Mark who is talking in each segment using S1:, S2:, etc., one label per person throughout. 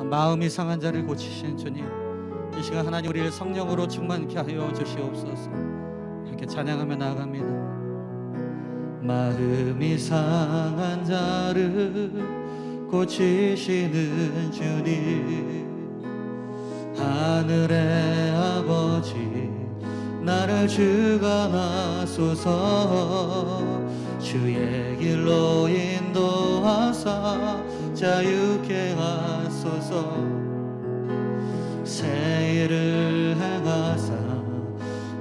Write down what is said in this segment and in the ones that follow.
S1: 마음이 상한 자를 고치시는 주님, 이 시간 하나님 우리를 성령으로 충만케 하여 주시옵소서. 이렇게 찬양하며 나아갑니다. 마음이 상한 자를 고치시는 주님, 하늘의 아버지 나를 주관하소서. 주의 길로 인도하사 자유케 하소서. 새 일을 행하사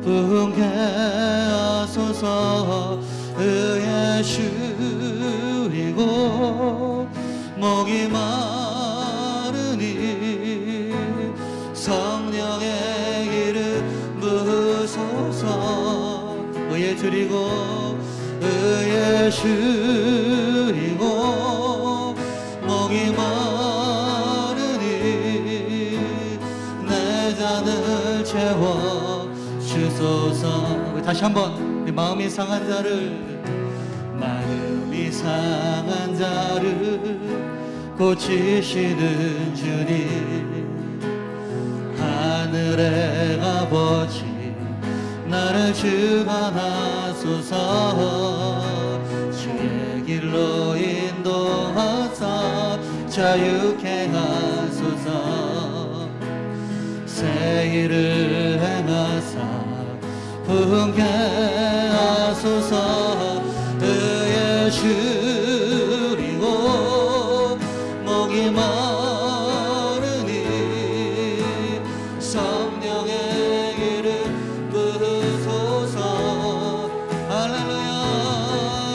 S1: 부흥케 하소서. 의에 줄이고 목이 마르니 성령의 길을 부으소서. 의에 줄이고 의에 줄이고 목이 마르니 내 잔을 채워 주소서. 다시 한번 우리 마음이 상한 자를 고치시는 주님, 하늘의 아버지 나를 주관하소서. 주의 길로 인도하사 자유케 하소서. 새 일을 행하사 부흥케 하소서. 의에 줄이고 목이 마르니 성령의 길을 부으소서. 할렐루야.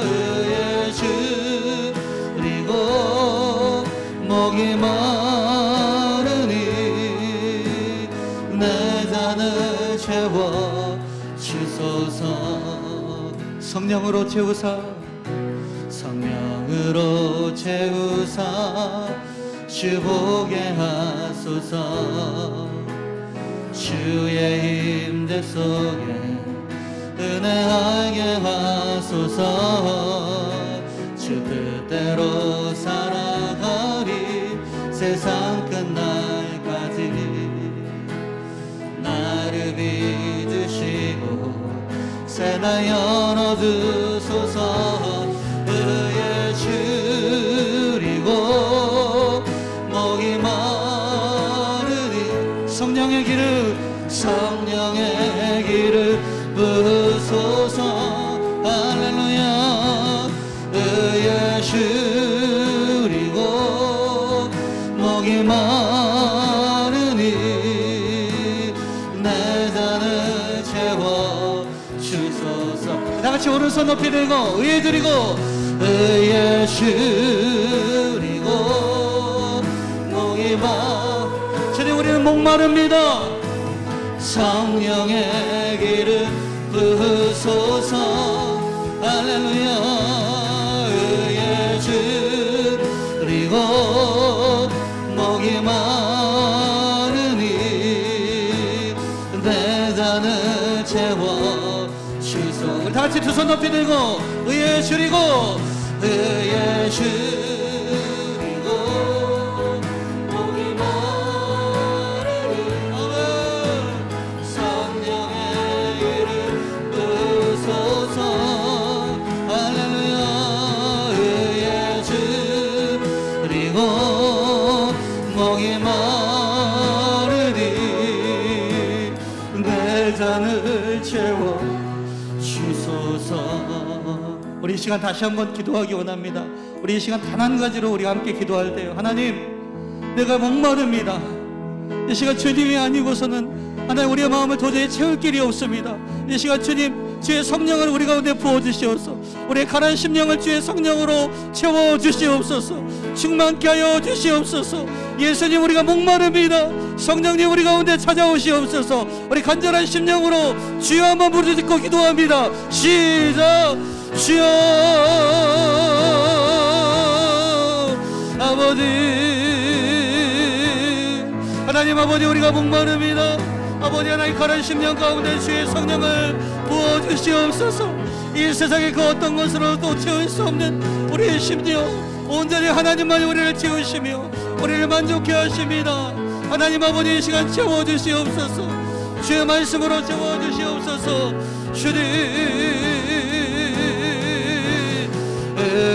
S1: 의에 줄이고 목이 마르니 내 잔을 채워 주소서. 성령으로 채우사, 성령으로 채우사 주보게 하소서. 주의 임재 속에 은혜하게 하소서. 주 뜻대로 살아가리 세상 끝날까지. 나를 믿으시고 새날 열어주소서. 의에 줄이고 목이 마르니 성령의 길을 부으소서. 할렐루야. 의에 줄이고 목이 마르니 내 잔을 채워 주소서. 다같이 오른손 높이 들고 의에 줄이고 의에 줄이고 목이 주님, 우리는 목마릅니다. 성령의 길을 부으소서. 할렐루야. 의에 줄이고 목이 마르니 내 잔을 채워 주소서. 우리 다같이 두 손 높이 들고 의에 줄이고 의에 줄이고 목이 마르니 성령의 길을 부으소서. 할렐루야. 의에 줄이고 목이 마르니 내 잔을 채워 주소서. 우리 이 시간 다시 한번 기도하기 원합니다. 우리 이 시간 단 한 가지로 우리가 함께 기도할 때요, 하나님, 내가 목마릅니다. 이 시간 주님이 아니고서는 하나님 우리의 마음을 도저히 채울 길이 없습니다. 이 시간 주님, 주의 성령을 우리 가운데 부어주시옵소서. 우리의 가난 심령을 주의 성령으로 채워주시옵소서. 충만케 하여 주시옵소서. 예수님, 우리가 목마릅니다. 성령님 우리 가운데 찾아오시옵소서. 우리 간절한 심령으로 주여 한번 부르짖고 기도합니다. 시작. 주여 아버지, 하나님 아버지, 우리가 목마릅니다. 아버지 하나님, 가난 심령 가운데 주의 성령을 부어주시옵소서. 이 세상의 그 어떤 것으로도 채울 수 없는 우리의 심지어 온전히 하나님만이 우리를 채우시며 우리를 만족해 하십니다. 하나님 아버지, 이 시간 채워주시옵소서. 주의 말씀으로 채워주시옵소서. 주님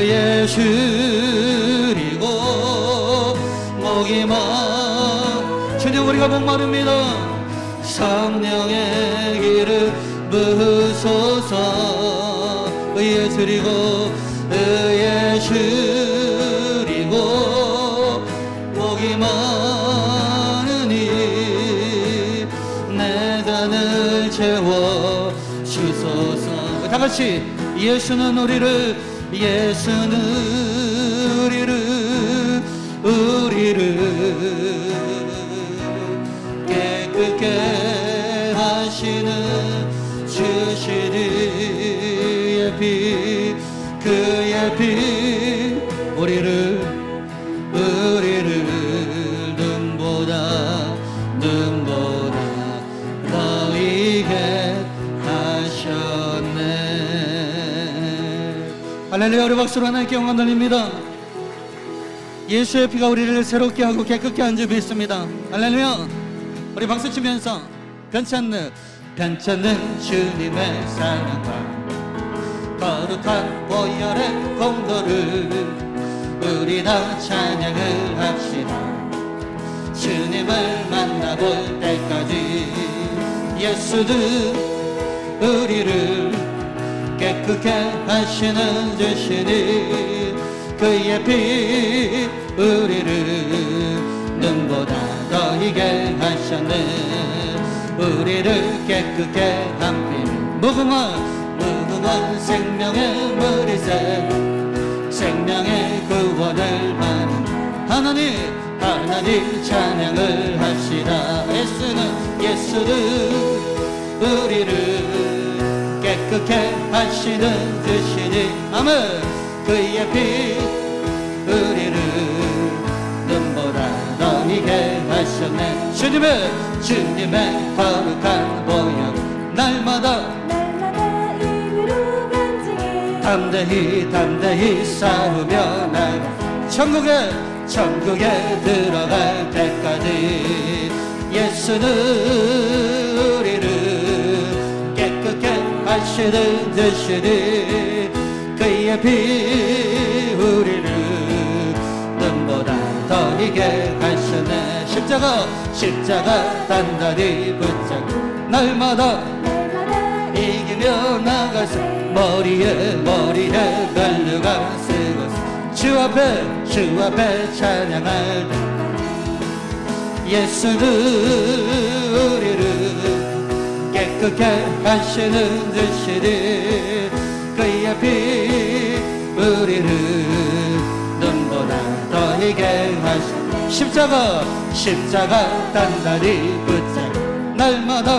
S1: 예수리고 목이 주님, 우리가 목마릅니다. 성령의 길을 부으소서. 예수리고 예수리고 목이 마르니 내 잔을 채워 주소서. 다 같이 예수는 우리를 깨끗게 하시는 주시리의 피, 그의 피 우리를 눈보다 너희게 하셨네. 할렐루야. 우리 박수로 하나님께 영광 돌립니다. 예수의 피가 우리를 새롭게 하고 깨끗게 한 줄 믿습니다. 할렐루야. 우리 박수 치면서 변찮는 주님의 사랑과 거룩한 보혈의 공로를 우리 다 찬양을 합시다. 주님을 만나볼 때까지 예수는 우리를 깨끗게 하시는 주시니 그의 피 우리를 눈보다 너희게 하셨네. 우리를 깨끗게 한 피 무궁한 생명의 머리새 생명의 구원을 받는 하나님 찬양을 합시다. 예수는 우리를 깨끗게 하시는 주시니 아멘. 그의 피 우리를 눈보다 너희게 하셨네. 주님의 거룩한 보혈 날마다 이루로 간증해 담대히 싸우며 나가 천국에 들어갈 때까지 예수는 우리를 깨끗게 하시는 주시니 그의 피 우리를 눈보다 더이게 하셨네. 십자가 단단히 붙잡고 날마다 이기며 나가서 머리에 멜루가 쓰고서 주 앞에 찬양할 때 예수는 우리를 깨끗게 하시는 주시니 그의 피 우리를 눈보다 더이게 하시니 십자가 단단히 붙잡고 날마다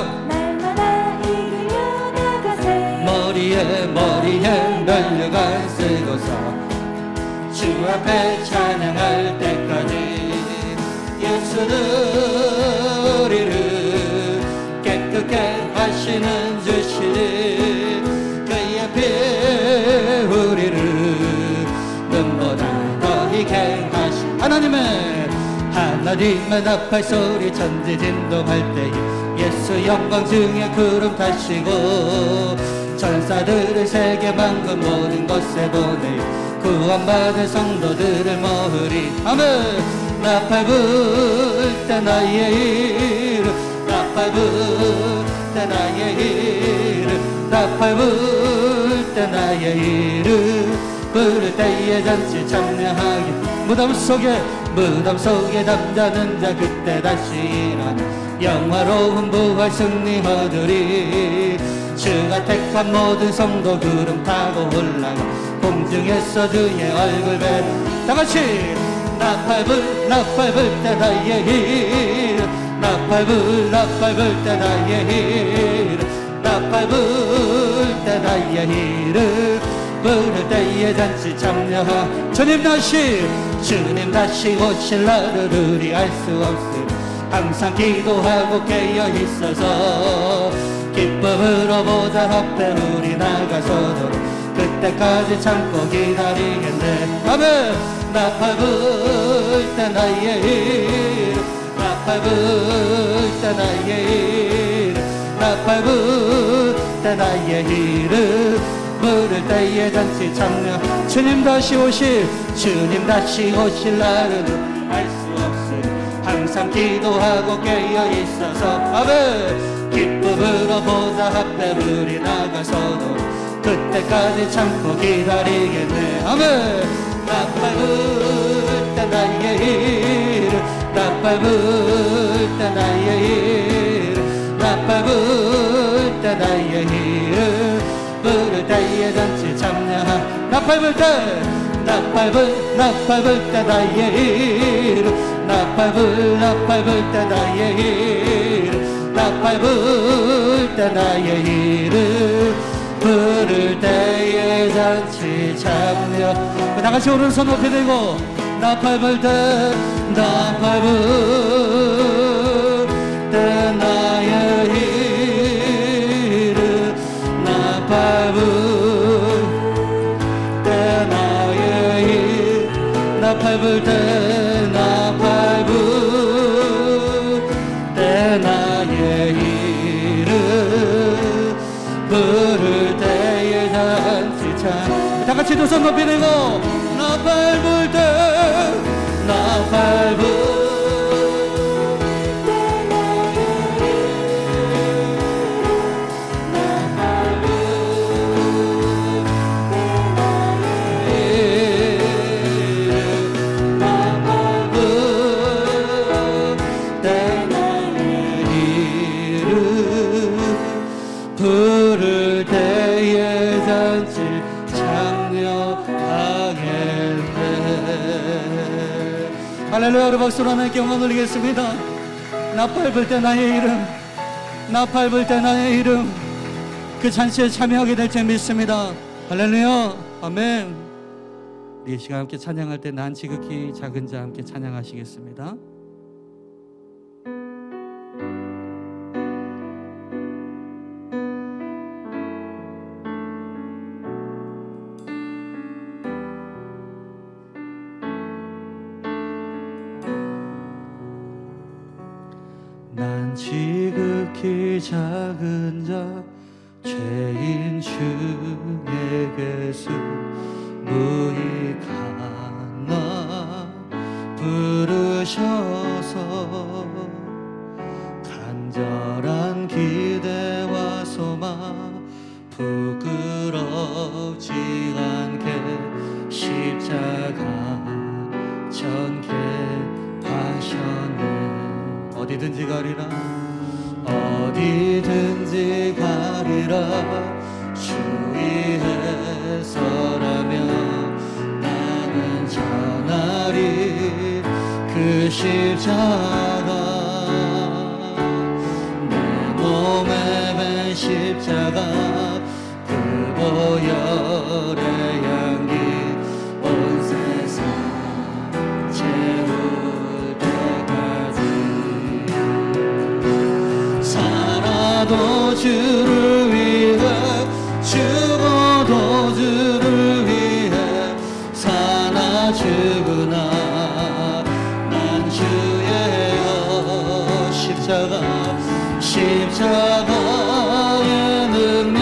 S1: 이기며 나가세. 머리에 멜루가 쓰고서 주 앞에 찬양할 때까지 예수는 우리를 깨끗게 하시는 주시니 그의 피 우리를 눈보다 더이게 하시니 하나님의 나팔 소리 천지 진동할 때에 예수 영광 중에 구름 타시고 천사들을 세계 만금 모든 곳에 보내요. 구원받은 성도들을 모으리 아멘. 나팔 불 때 나의 이름 나팔 불 때 나의 이름 나팔 불 때 나의 이름 부를 때에 잔치 참여하게 무덤 속에 담자는 자 그때 다시 일어나 영화로운 부활 승리 얻으리. 주가 택한 모든 성도 구름 타고 올라가 공중에서 주의 얼굴 뵈 다같이 나팔 불 때 나의 이름 나팔 불 때 나의 이름 나팔 불 때 나의 이름 부를 때에 잔치 참여하 주님 다시 오실 날을 우리 알 수 없으리 항상 기도하고 깨어 있어서 기쁨으로 보좌 앞에 우리 나가서도록 그때까지 참고 기다리겠네. 아멘. 나팔 불 때 나의 이름, 나팔 불 때 나의 이름, 나팔 불 때 나의 이름 부를 때에 잔치 참여. 주님 다시 오실 날은 알 수 없으니 항상 기도하고 깨어 있어서. 아멘. 기쁨으로 보좌 앞에 우리 나가서도 그때까지 참고 기다리겠네. 아멘. 나팔 불 때 나의 이름, 나팔 불 때 나의 이름, 나팔 불 때 나의 이름 부를 때에 잔치 참여하. 나팔 불 때, 나팔 불 때 나의 이름, 나팔 불 때 나의 이름, 나팔 불 때 나의 이름 부를 때에 잔치 참여. 다같이 오른손 높이 들고 나팔 불 때, 나팔 불 때 나의 이름, 나팔 불 때 나의 이름, 나팔 불 때, 나팔 불 때 나의 이름 부를 때에 잔치 참. 다같이 두 손 높이 들고 나팔 불 때, 나팔 불 때 나의 이름, 나팔 불 때 나의 이름, 부를 때에 잔치 참여하겠네. 할렐루야. 우리 박수로 하나님께 영광 돌리겠습니다. 나팔 불 때 나의 이름, 나팔 불 때 나의 이름 그 잔치에 참여하게 될 줄 믿습니다. 할렐루야. 아멘. 우리 이 시간 함께 찬양할 때 난 지극히 작은 자 함께 찬양하시겠습니다. 난 지극히 작은 자 죄인 중에게서 무익한 나 부르셔서 간절한 기대와 소망 부끄럽지 않게 십자가 전개하셨네. 어디든지 가리라, 어디든지 가리라 주위에 서라며 나는 전하리 그 십자가. 내 몸에 맨 십자가 그 보혈의 향기 온 세상 채울 때까지 살아도 주를 위해 죽어도 주를 위해 사나 죽으나 난 주예요. 십자가의 능력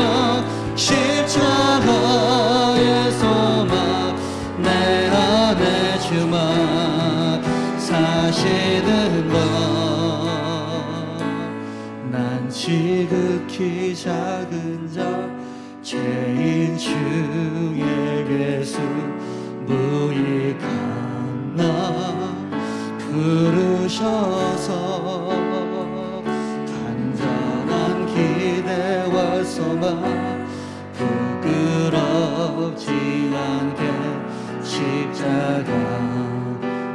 S1: 십자가의 소망 내 안에 주만 사시는 것. 난 지극히 작은 자 죄인 중에게서 무익한 나 부르셔서 간절한 기대와 소망 부끄럽지 않게 십자가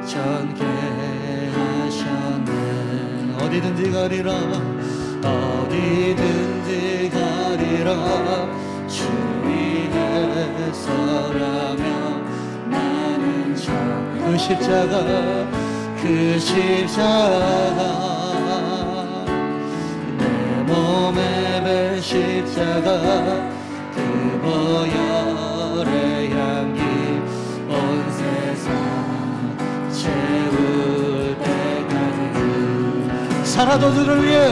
S1: 전개하셨네. 어디든지 가리라, 어디든지 가리라 주 위에 서라며 나는 그 십자가 내 몸에 매 십자가 그 보혈의 향기 온 세상 채울 때까지 살아도 주를 위해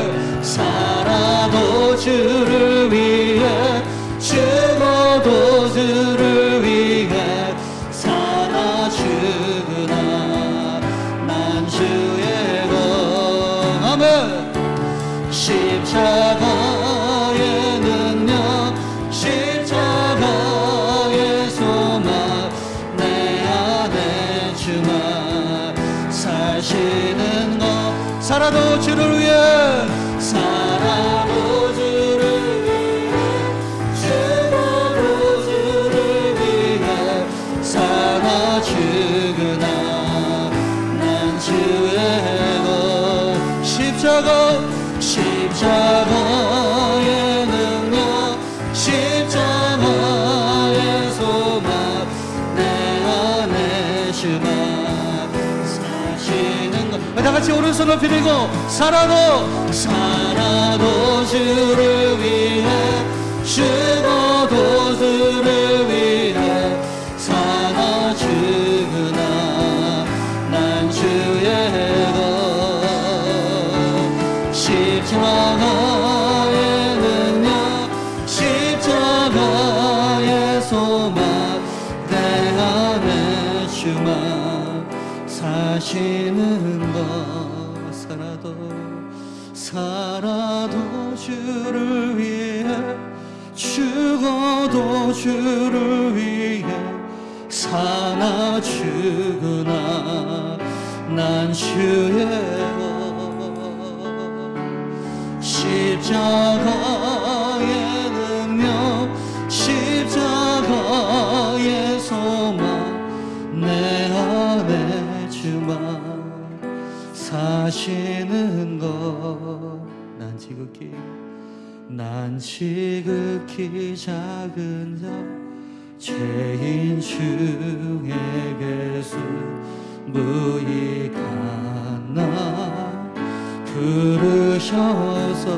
S1: 살아도 주를 위해 죽어도 주를 위해 사나 죽으나 난 주의 것 아멘 십자가의 능력 십자가의 소망 내 안에 주만 사시는 것 살아도 주를 위해 살아도 주를 위해 죽어도 주를 위해 사나 죽으나 난 주의 것 십자가의 능력 십자가의 소망 내 안에 주만 사시는 것 다같이 오른손 높이 들고 살아도 주를 위해 죽어도 주를 위해 사나 죽으나 난 주의 것 십자가의 능력 십자가의 소망 내 안에 주만 사시는 것 살아도 주를 위해 죽어도 주를 위해 사나 죽으나 난 주의 것 십자가의 능력 십자가의 소망 내 안에 주만 사시는 것 난 지극히 작은 자 죄인 중에게서 무익한 나 부르셔서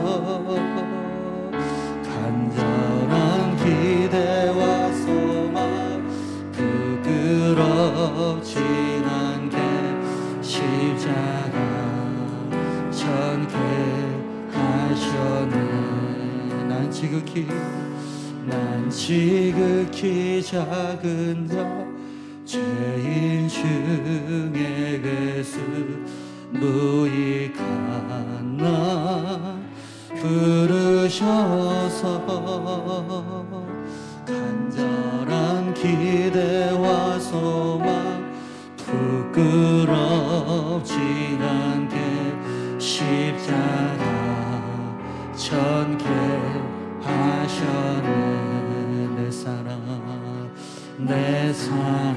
S1: 간절한 기대와 소망 부끄럽지 않게 십자가 전개하셨네 난 지극히 작은 자 죄인 중에게서 무익한 나 부르셔서 간절한 기대와 소망 부끄럽지 않게 십자가 전개하셨네 내 사랑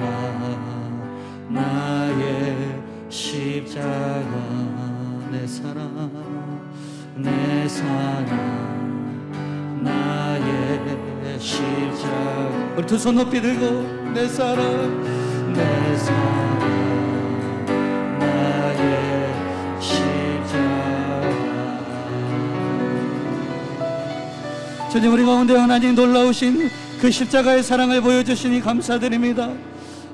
S1: 나의 십자가 내 사랑 나의 십자가 우리 두 손 높이 들고 내 사랑 나의 십자가 주님 우리 가운데 하나님 놀라우신 그 십자가의 사랑을 보여주시니 감사드립니다.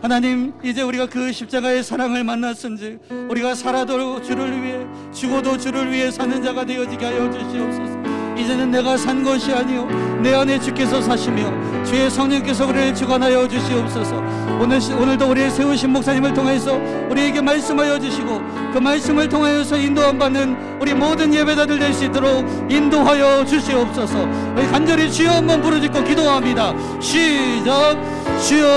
S1: 하나님 이제 우리가 그 십자가의 사랑을 만났은즉 우리가 살아도 주를 위해 죽어도 주를 위해 사는 자가 되어지게 하여 주시옵소서. 이제는 내가 산 것이 아니요 내 안에 주께서 사시며 주의 성령께서 우리를 주관하여 주시옵소서. 오늘도 우리의 세우신 목사님을 통해서 우리에게 말씀하여 주시고 그 말씀을 통하여서 인도함 받는 우리 모든 예배자들 될 수 있도록 인도하여 주시옵소서. 우리 간절히 주여 한번 부르짖고 기도합니다. 시작. 주여.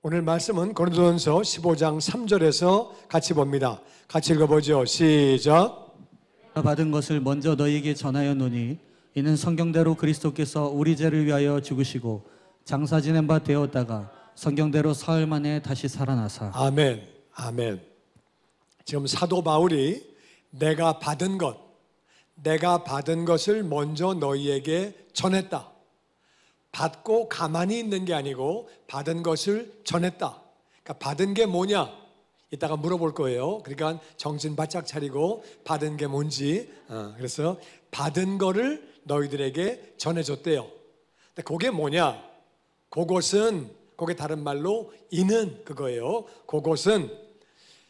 S2: 오늘 말씀은 고린도전서 15장 3절에서 같이 봅니다. 같이 읽어보죠. 시작.
S1: 받은 것을 먼저 너희에게 전하였노니 이는 성경대로 그리스도께서 우리 죄를 위하여 죽으시고 장사 지낸 바 되었다가 성경대로 사흘 만에 다시 살아나사.
S2: 아멘. 아멘. 지금 사도 바울이 내가 받은 것을 먼저 너희에게 전했다. 받고 가만히 있는 게 아니고 받은 것을 전했다. 그러니까 받은 게 뭐냐? 이따가 물어볼 거예요. 그러니까 정신 바짝 차리고 받은 게 뭔지. 그래서 받은 거를 너희들에게 전해줬대요. 근데 그게 뭐냐? 그게 다른 말로 이는 그거예요. 그것은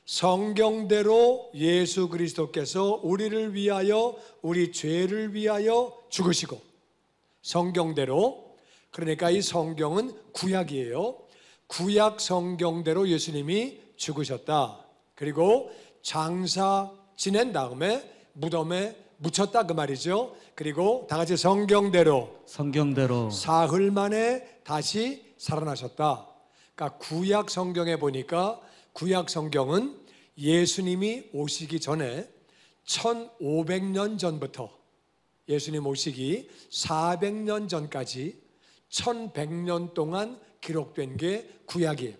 S2: 성경대로 예수 그리스도께서 우리를 위하여, 우리 죄를 위하여 죽으시고, 성경대로, 그러니까 이 성경은 구약이에요. 구약 성경대로 예수님이 죽으셨다. 그리고 장사 지낸 다음에 무덤에 묻혔다 그 말이죠. 그리고 다 같이 성경대로 사흘 만에 다시 살아나셨다. 그러니까 구약 성경에 보니까 구약 성경은 예수님이 오시기 전에 1500년 전부터 예수님 오시기 400년 전까지 1100년 동안 기록된 게 구약이에요.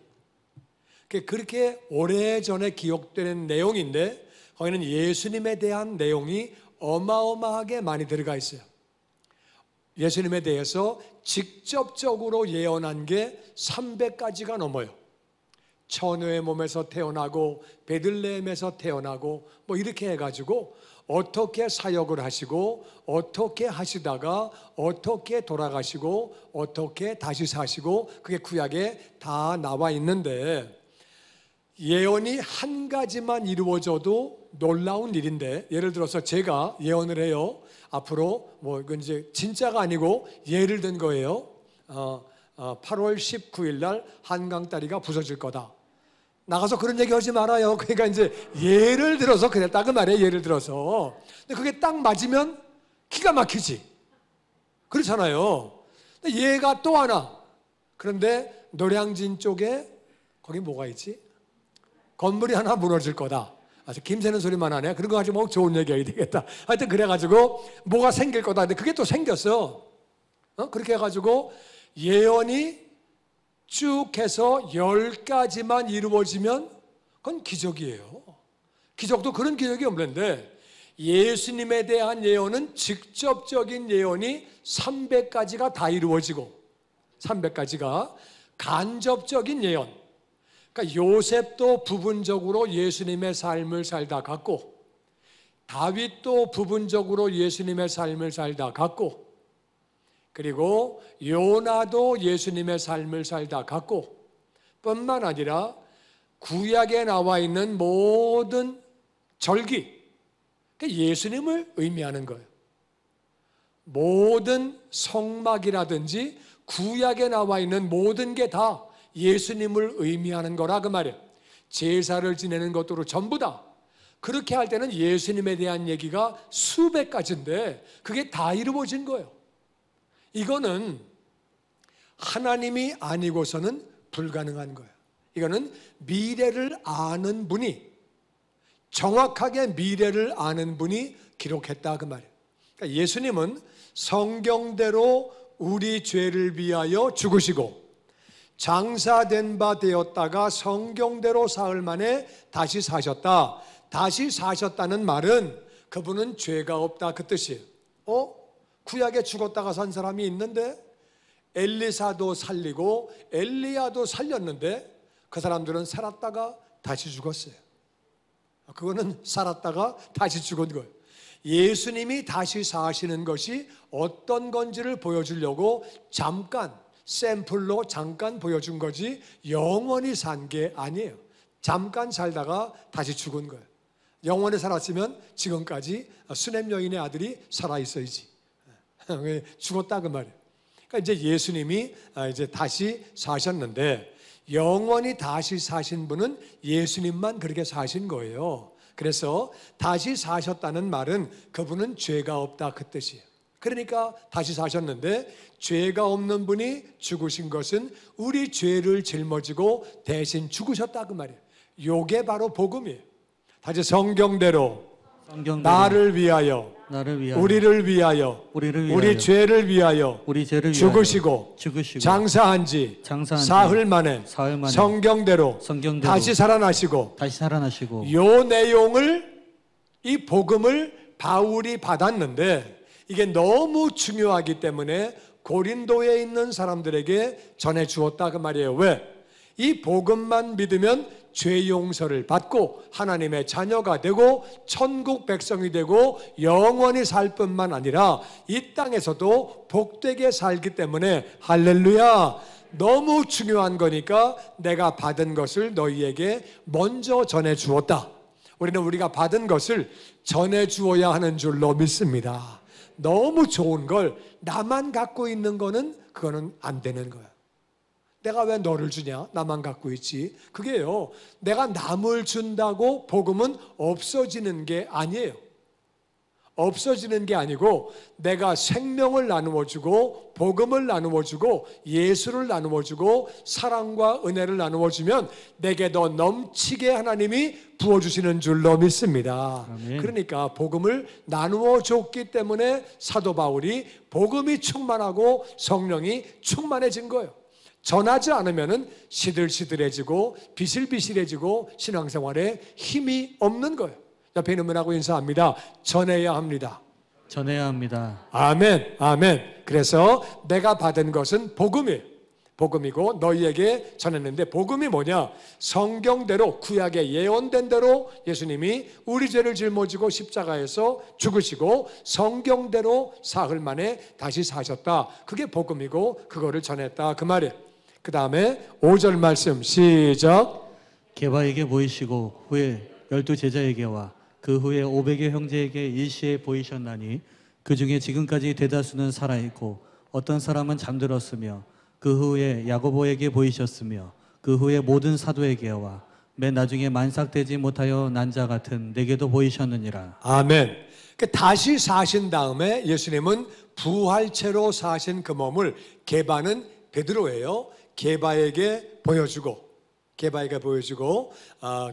S2: 그렇게 오래전에 기록되는 내용인데 거기는 예수님에 대한 내용이 어마어마하게 많이 들어가 있어요. 예수님에 대해서 직접적으로 예언한 게 300가지가 넘어요. 처녀의 몸에서 태어나고 베들레헴에서 태어나고 뭐 이렇게 해가지고 어떻게 사역을 하시고 어떻게 하시다가 어떻게 돌아가시고 어떻게 다시 사시고 그게 구약에 다 나와 있는데 예언이 한 가지만 이루어져도 놀라운 일인데 예를 들어서 제가 예언을 해요. 앞으로 뭐 이건 이제 진짜가 아니고 예를 든 거예요. 8월 19일 날 한강다리가 부서질 거다. 나가서 그런 얘기 하지 말아요. 그러니까 이제 예를 들어서 그랬다 그 말이에요. 예를 들어서. 근데 그게 딱 맞으면 기가 막히지. 그렇잖아요. 근데 예가 또 하나. 그런데 노량진 쪽에 거기 뭐가 있지? 건물이 하나 무너질 거다. 아주 김새는 소리만 하네. 그런 거 가지고 뭐 좋은 얘기 해야 되겠다. 하여튼 그래가지고 뭐가 생길 거다. 근데 그게 또 생겼어. 그렇게 해가지고 예언이 쭉 해서 10가지만 이루어지면 그건 기적이에요. 기적도 그런 기적이 없는데 예수님에 대한 예언은 직접적인 예언이 300가지가 다 이루어지고 300가지가 간접적인 예언. 그러니까 요셉도 부분적으로 예수님의 삶을 살다 갔고 다윗도 부분적으로 예수님의 삶을 살다 갔고 그리고 요나도 예수님의 삶을 살다 갔고 뿐만 아니라 구약에 나와 있는 모든 절기 예수님을 의미하는 거예요. 모든 성막이라든지 구약에 나와 있는 모든 게 다 예수님을 의미하는 거라 그 말이에요. 제사를 지내는 것도 전부 다. 그렇게 할 때는 예수님에 대한 얘기가 수백 가지인데 그게 다 이루어진 거예요. 이거는 하나님이 아니고서는 불가능한 거예요. 이거는 미래를 아는 분이 정확하게 미래를 아는 분이 기록했다 그 말이에요. 그러니까 예수님은 성경대로 우리 죄를 위하여 죽으시고 장사된 바 되었다가 성경대로 사흘 만에 다시 사셨다. 다시 사셨다는 말은 그분은 죄가 없다 그 뜻이에요. 구약에 죽었다가 산 사람이 있는데 엘리사도 살리고 엘리야도 살렸는데 그 사람들은 살았다가 다시 죽었어요. 그거는 살았다가 다시 죽은 거예요. 예수님이 다시 사시는 것이 어떤 건지를 보여주려고 잠깐 샘플로 잠깐 보여준 거지 영원히 산 게 아니에요. 잠깐 살다가 다시 죽은 거예요. 영원히 살았으면 지금까지 수넴 여인의 아들이 살아있어야지. 죽었다 그 말이에요. 그러니까 이제 예수님이 이제 다시 사셨는데 영원히 다시 사신 분은 예수님만 그렇게 사신 거예요. 그래서 다시 사셨다는 말은 그분은 죄가 없다 그 뜻이에요. 그러니까 다시 사셨는데 죄가 없는 분이 죽으신 것은 우리 죄를 짊어지고 대신 죽으셨다 그 말이에요. 요게 바로 복음이에요. 다시 성경대로 나를 위하여 우리를 위하여 우리 죄를 위하여 죽으시고 장사한 지 사흘 만에 성경대로 다시 살아나시고 요 내용을 이 복음을 바울이 받았는데 이게 너무 중요하기 때문에 고린도에 있는 사람들에게 전해 주었다 그 말이에요. 왜? 이 복음만 믿으면 죄 용서를 받고 하나님의 자녀가 되고 천국 백성이 되고 영원히 살 뿐만 아니라 이 땅에서도 복되게 살기 때문에 할렐루야, 너무 중요한 거니까 내가 받은 것을 너희에게 먼저 전해 주었다. 우리는 우리가 받은 것을 전해 주어야 하는 줄로 믿습니다. 너무 좋은 걸 나만 갖고 있는 거는 그거는 안 되는 거야. 내가 왜 너를 주냐? 나만 갖고 있지. 그게요, 내가 남을 준다고 복음은 없어지는 게 아니에요. 없어지는 게 아니고 내가 생명을 나누어 주고 복음을 나누어 주고 예수를 나누어 주고 사랑과 은혜를 나누어 주면 내게 더 넘치게 하나님이 부어 주시는 줄로 믿습니다.
S1: 아멘.
S2: 그러니까 복음을 나누어 줬기 때문에 사도 바울이 복음이 충만하고 성령이 충만해진 거예요. 전하지 않으면은 시들시들해지고 비실비실해지고 신앙생활에 힘이 없는 거예요. 옆에 있는 분하고 인사합니다. 전해야 합니다.
S1: 전해야 합니다.
S2: 아멘, 아멘. 그래서 내가 받은 것은 복음이에요. 복음이고 너희에게 전했는데 복음이 뭐냐? 성경대로 구약에 예언된 대로 예수님이 우리 죄를 짊어지고 십자가에서 죽으시고 성경대로 사흘 만에 다시 사셨다. 그게 복음이고 그거를 전했다 그 말이에요. 그 다음에 5절 말씀 시작.
S1: 게바에게 보이시고 후에 12 제자에게와 그 후에 500의 형제에게 일시에 보이셨나니 그 중에 지금까지 대다수는 살아있고 어떤 사람은 잠들었으며 그 후에 야고보에게 보이셨으며 그 후에 모든 사도에게와 맨 나중에 만삭되지 못하여 난 자 같은 내게도 보이셨느니라.
S2: 아멘. 다시 사신 다음에 예수님은 부활체로 사신 그 몸을 게바는 베드로예요. 게바에게 보여주고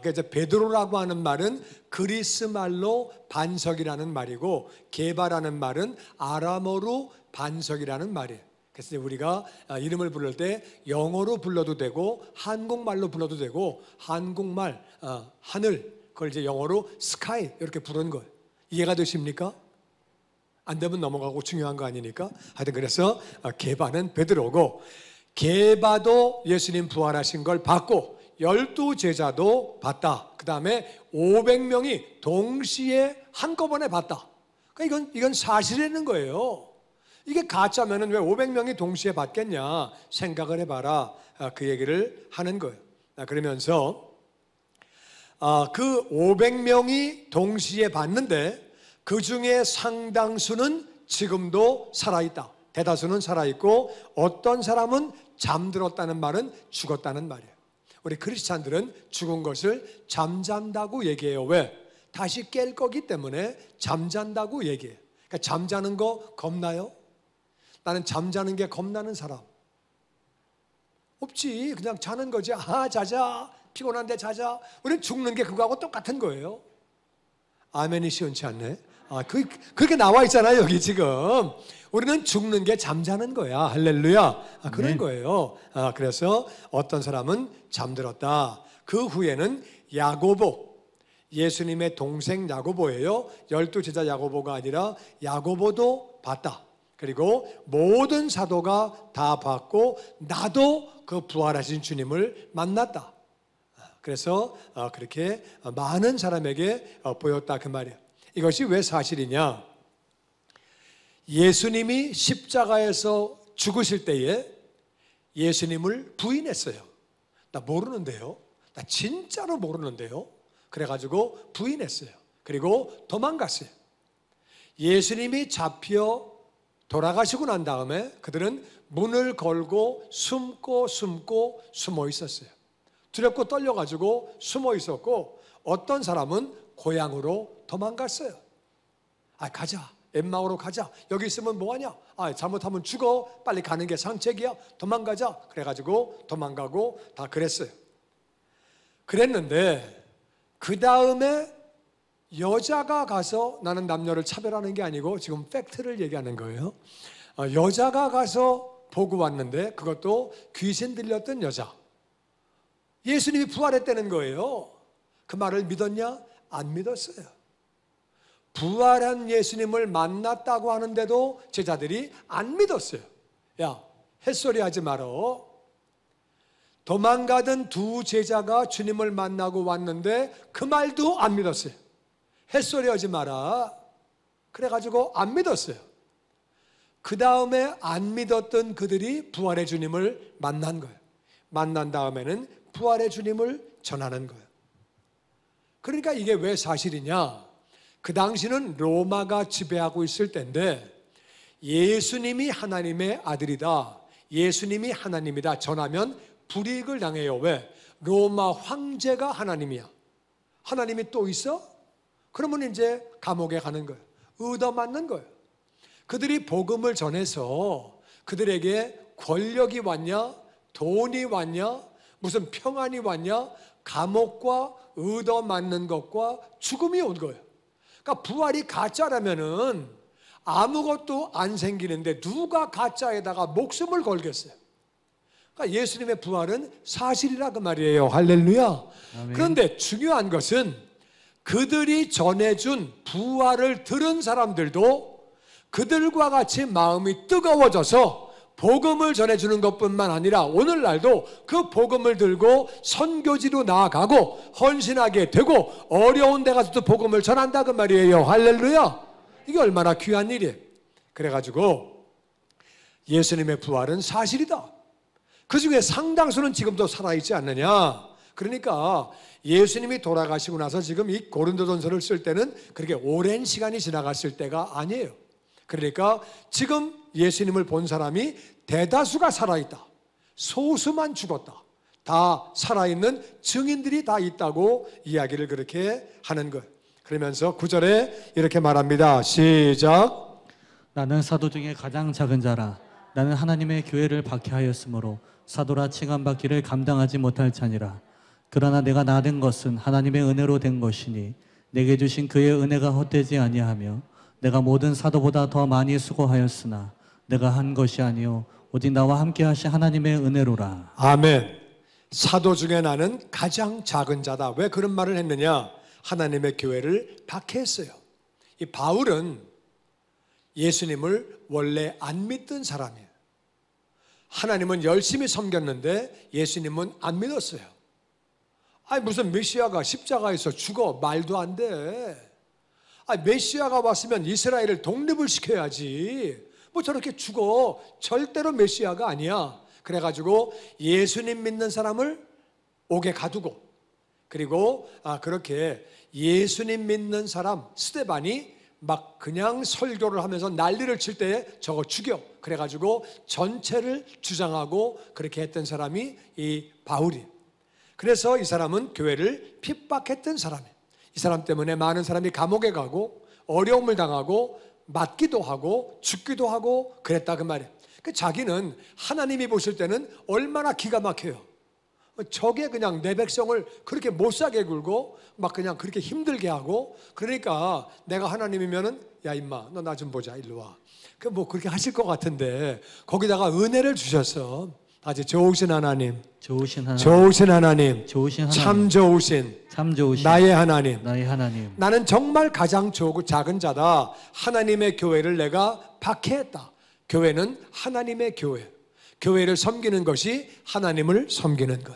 S2: 그래서 베드로라고 하는 말은 그리스 말로 반석이라는 말이고 게바라는 말은 아람어로 반석이라는 말이에요. 그래서 우리가 이름을 부를 때 영어로 불러도 되고 한국말로 불러도 되고 한국말 하늘 그걸 이제 영어로 스카이 이렇게 부르는 거예요. 이해가 되십니까? 안 되면 넘어가고 중요한 거 아니니까. 하여튼 그래서 게바는 베드로고 게바도 예수님 부활하신 걸 봤고 12 제자도 봤다. 그 다음에 500명이 동시에 한꺼번에 봤다. 그러니까 이건 사실이라는 거예요. 이게 가짜면은 왜 500명이 동시에 봤겠냐 생각을 해봐라. 그 얘기를 하는 거예요. 그러면서 그 500명이 동시에 봤는데 그 중에 상당수는 지금도 살아있다. 대다수는 살아있고 어떤 사람은 잠들었다는 말은 죽었다는 말이에요. 우리 크리스찬들은 죽은 것을 잠잔다고 얘기해요. 왜? 다시 깰 거기 때문에 잠잔다고 얘기해요. 그러니까 잠자는 거 겁나요? 나는 잠자는 게 겁나는 사람 없지. 그냥 자는 거지. 자자, 피곤한데 자자. 우리는 죽는 게 그거하고 똑같은 거예요. 아멘이 시원치 않네. 그렇게 나와 있잖아요 여기 지금. 우리는 죽는 게 잠자는 거야. 할렐루야. 그런 거예요. 그래서 어떤 사람은 잠들었다. 그 후에는 야고보, 예수님의 동생 야고보예요. 12 제자 야고보가 아니라 야고보도 봤다. 그리고 모든 사도가 다 봤고 나도 그 부활하신 주님을 만났다. 그래서 그렇게 많은 사람에게 보였다 그 말이에요. 이것이 왜 사실이냐? 예수님이 십자가에서 죽으실 때에 예수님을 부인했어요. 나 모르는데요. 나 진짜로 모르는데요. 그래가지고 부인했어요. 그리고 도망갔어요. 예수님이 잡혀 돌아가시고 난 다음에 그들은 문을 걸고 숨고 숨어 있었어요. 두렵고 떨려가지고 숨어 있었고 어떤 사람은 고향으로 도망갔어요. 가자. 엠마오로 가자. 여기 있으면 뭐하냐? 잘못하면 죽어. 빨리 가는 게 상책이야. 도망가자. 그래가지고 도망가고 다 그랬어요. 그랬는데 그 다음에 여자가 가서, 나는 남녀를 차별하는 게 아니고 지금 팩트를 얘기하는 거예요. 여자가 가서 보고 왔는데 그것도 귀신 들렸던 여자. 예수님이 부활했다는 거예요. 그 말을 믿었냐? 안 믿었어요. 부활한 예수님을 만났다고 하는데도 제자들이 안 믿었어요. 야, 햇소리 하지 말어. 도망가던 두 제자가 주님을 만나고 왔는데 그 말도 안 믿었어요. 햇소리 하지 마라. 그래가지고 안 믿었어요. 그 다음에 안 믿었던 그들이 부활의 주님을 만난 거예요. 만난 다음에는 부활의 주님을 전하는 거예요. 그러니까 이게 왜 사실이냐? 그 당시는 로마가 지배하고 있을 때인데 예수님이 하나님의 아들이다, 예수님이 하나님이다 전하면 불이익을 당해요. 왜? 로마 황제가 하나님이야. 하나님이 또 있어? 그러면 이제 감옥에 가는 거예요. 얻어맞는 거예요. 그들이 복음을 전해서 그들에게 권력이 왔냐, 돈이 왔냐, 무슨 평안이 왔냐, 감옥과 얻어맞는 것과 죽음이 온 거예요. 그러니까 부활이 가짜라면은 아무것도 안 생기는데 누가 가짜에다가 목숨을 걸겠어요? 그러니까 예수님의 부활은 사실이라 그 말이에요. 할렐루야. 아멘. 그런데 중요한 것은 그들이 전해준 부활을 들은 사람들도 그들과 같이 마음이 뜨거워져서 복음을 전해주는 것뿐만 아니라 오늘날도 그 복음을 들고 선교지로 나아가고 헌신하게 되고 어려운 데 가서도 복음을 전한다 그 말이에요. 할렐루야. 이게 얼마나 귀한 일이에요. 그래가지고 예수님의 부활은 사실이다. 그 중에 상당수는 지금도 살아있지 않느냐. 그러니까 예수님이 돌아가시고 나서 지금 이 고린도전서를 쓸 때는 그렇게 오랜 시간이 지나갔을 때가 아니에요. 그러니까 지금 예수님을 본 사람이 대다수가 살아있다, 소수만 죽었다, 다 살아있는 증인들이 다 있다고 이야기를 그렇게 하는 거예요. 그러면서 9절에 이렇게 말합니다. 시작.
S1: 나는 사도 중에 가장 작은 자라. 나는 하나님의 교회를 박해하였으므로 사도라 칭함받기를 감당하지 못할 자니라. 그러나 내가 나된 것은 하나님의 은혜로 된 것이니 내게 주신 그의 은혜가 헛되지 아니하며 내가 모든 사도보다 더 많이 수고하였으나 내가 한 것이 아니요 오직 나와 함께 하신 하나님의 은혜로라.
S2: 아멘. 사도 중에 나는 가장 작은 자다. 왜 그런 말을 했느냐? 하나님의 교회를 박해했어요. 이 바울은 예수님을 원래 안 믿던 사람이에요. 하나님은 열심히 섬겼는데 예수님은 안 믿었어요. 아니 무슨 메시아가 십자가에서 죽어? 말도 안 돼. 아니 메시아가 왔으면 이스라엘을 독립을 시켜야지. 뭐 저렇게 죽어? 절대로 메시아가 아니야. 그래가지고 예수님 믿는 사람을 옥에 가두고, 그리고 그렇게 예수님 믿는 사람 스데반이 막 그냥 설교를 하면서 난리를 칠 때 저거 죽여. 그래가지고 전체를 주장하고 그렇게 했던 사람이 이 바울이에요. 그래서 이 사람은 교회를 핍박했던 사람이에요. 이 사람 때문에 많은 사람이 감옥에 가고 어려움을 당하고 맞기도 하고 죽기도 하고 그랬다 그 말이에요. 자기는 하나님이 보실 때는 얼마나 기가 막혀요. 저게 그냥 내 백성을 그렇게 못사게 굴고 막 그냥 그렇게 힘들게 하고, 그러니까 내가 하나님이면은 야 임마 너 나 좀 보자 일로 와. 그 뭐 그렇게 하실 것 같은데 거기다가 은혜를 주셔서 아주 좋으신 하나님,
S1: 좋으신 하나님,
S2: 좋으신 하나님,
S1: 좋으신 하나님,
S2: 참 좋으신
S1: 나의
S2: 하나님,
S1: 나의 하나님.
S2: 나는 정말 가장 작은 자다. 하나님의 교회를 내가 박해했다. 교회는 하나님의 교회. 교회를 섬기는 것이 하나님을 섬기는 것.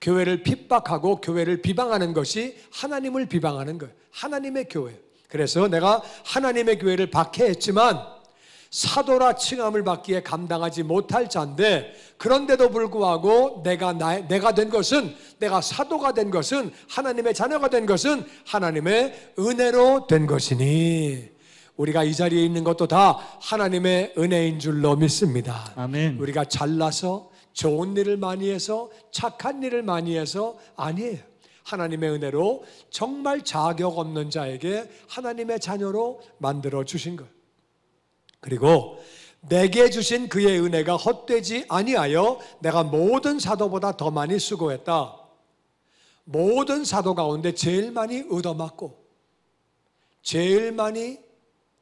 S2: 교회를 핍박하고 교회를 비방하는 것이 하나님을 비방하는 것. 하나님의 교회. 그래서 내가 하나님의 교회를 박해했지만 사도라 칭함을 받기에 감당하지 못할 자인데, 그런데도 불구하고 내가 된 것은, 내가 사도가 된 것은, 하나님의 자녀가 된 것은 하나님의 은혜로 된 것이니 우리가 이 자리에 있는 것도 다 하나님의 은혜인 줄로 믿습니다.
S1: 아멘.
S2: 우리가 잘나서 좋은 일을 많이 해서 착한 일을 많이 해서 아니에요. 하나님의 은혜로 정말 자격 없는 자에게 하나님의 자녀로 만들어 주신 것. 그리고 내게 주신 그의 은혜가 헛되지 아니하여 내가 모든 사도보다 더 많이 수고했다. 모든 사도 가운데 제일 많이 얻어맞고 제일 많이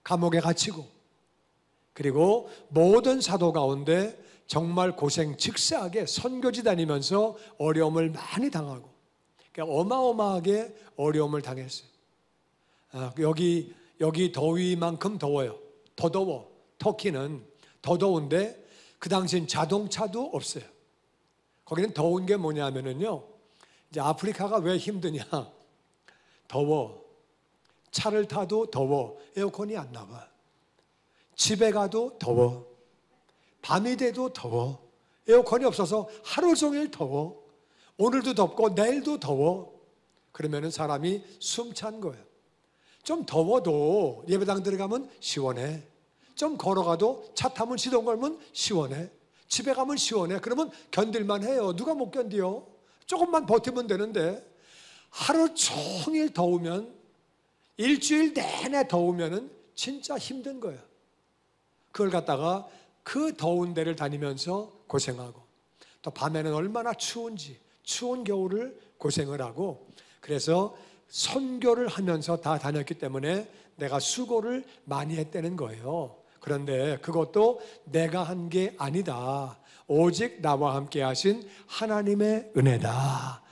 S2: 감옥에 갇히고, 그리고 모든 사도 가운데 정말 고생 즉사하게 선교지 다니면서 어려움을 많이 당하고, 그러니까 어마어마하게 어려움을 당했어요. 여기 더위만큼 더워요. 더 더워. 터키는 더 더운데 그 당시엔 자동차도 없어요. 거기는 더운 게 뭐냐면은요, 이제 아프리카가 왜 힘드냐? 더워. 차를 타도 더워. 에어컨이 안 나와. 집에 가도 더워. 밤이 돼도 더워. 에어컨이 없어서 하루 종일 더워. 오늘도 덥고 내일도 더워. 그러면은 사람이 숨찬 거예요. 좀 더워도 예배당 들어가면 시원해. 좀 걸어가도 차 타면 시동 걸면 시원해. 집에 가면 시원해. 그러면 견딜만 해요. 누가 못 견디요? 조금만 버티면 되는데, 하루 종일 더우면, 일주일 내내 더우면은 진짜 힘든 거예요. 그걸 갖다가 그 더운 데를 다니면서 고생하고, 또 밤에는 얼마나 추운지, 추운 겨울을 고생을 하고, 그래서 선교를 하면서 다 다녔기 때문에 내가 수고를 많이 했다는 거예요. 그런데 그것도 내가 한 게 아니다. 오직 나와 함께 하신 하나님의 은혜다.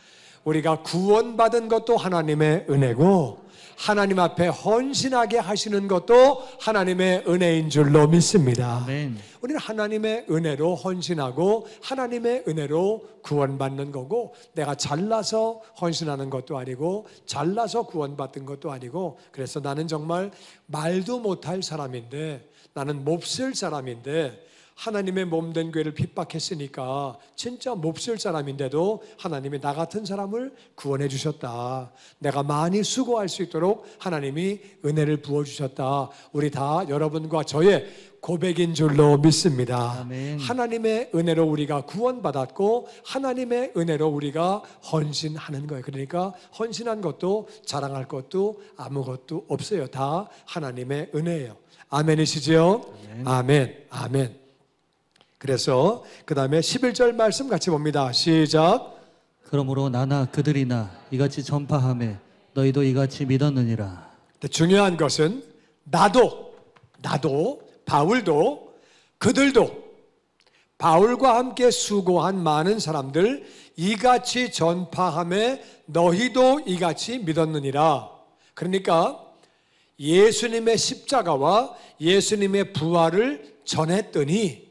S2: 우리가 구원받은 것도 하나님의 은혜고, 하나님 앞에 헌신하게 하시는 것도 하나님의 은혜인 줄로 믿습니다.
S1: 아멘.
S2: 우리는 하나님의 은혜로 헌신하고 하나님의 은혜로 구원받는 거고, 내가 잘나서 헌신하는 것도 아니고 잘나서 구원받은 것도 아니고, 그래서 나는 정말 말도 못할 사람인데, 나는 몹쓸 사람인데, 하나님의 몸된 교회를 핍박했으니까 진짜 몹쓸 사람인데도 하나님이 나 같은 사람을 구원해 주셨다. 내가 많이 수고할 수 있도록 하나님이 은혜를 부어주셨다. 우리 다 여러분과 저의 고백인 줄로 믿습니다.
S1: 아멘.
S2: 하나님의 은혜로 우리가 구원받았고 하나님의 은혜로 우리가 헌신하는 거예요. 그러니까 헌신한 것도 자랑할 것도 아무것도 없어요. 다 하나님의 은혜예요. 아멘이시죠?
S1: 아멘.
S2: 아멘. 아멘. 그래서 그 다음에 11절 말씀 같이 봅니다. 시작.
S1: 그러므로 나나 그들이나 이같이 전파하매 너희도 이같이 믿었느니라.
S2: 중요한 것은 나도 바울도 그들도 바울과 함께 수고한 많은 사람들 이같이 전파하매 너희도 이같이 믿었느니라. 그러니까 예수님의 십자가와 예수님의 부활을 전했더니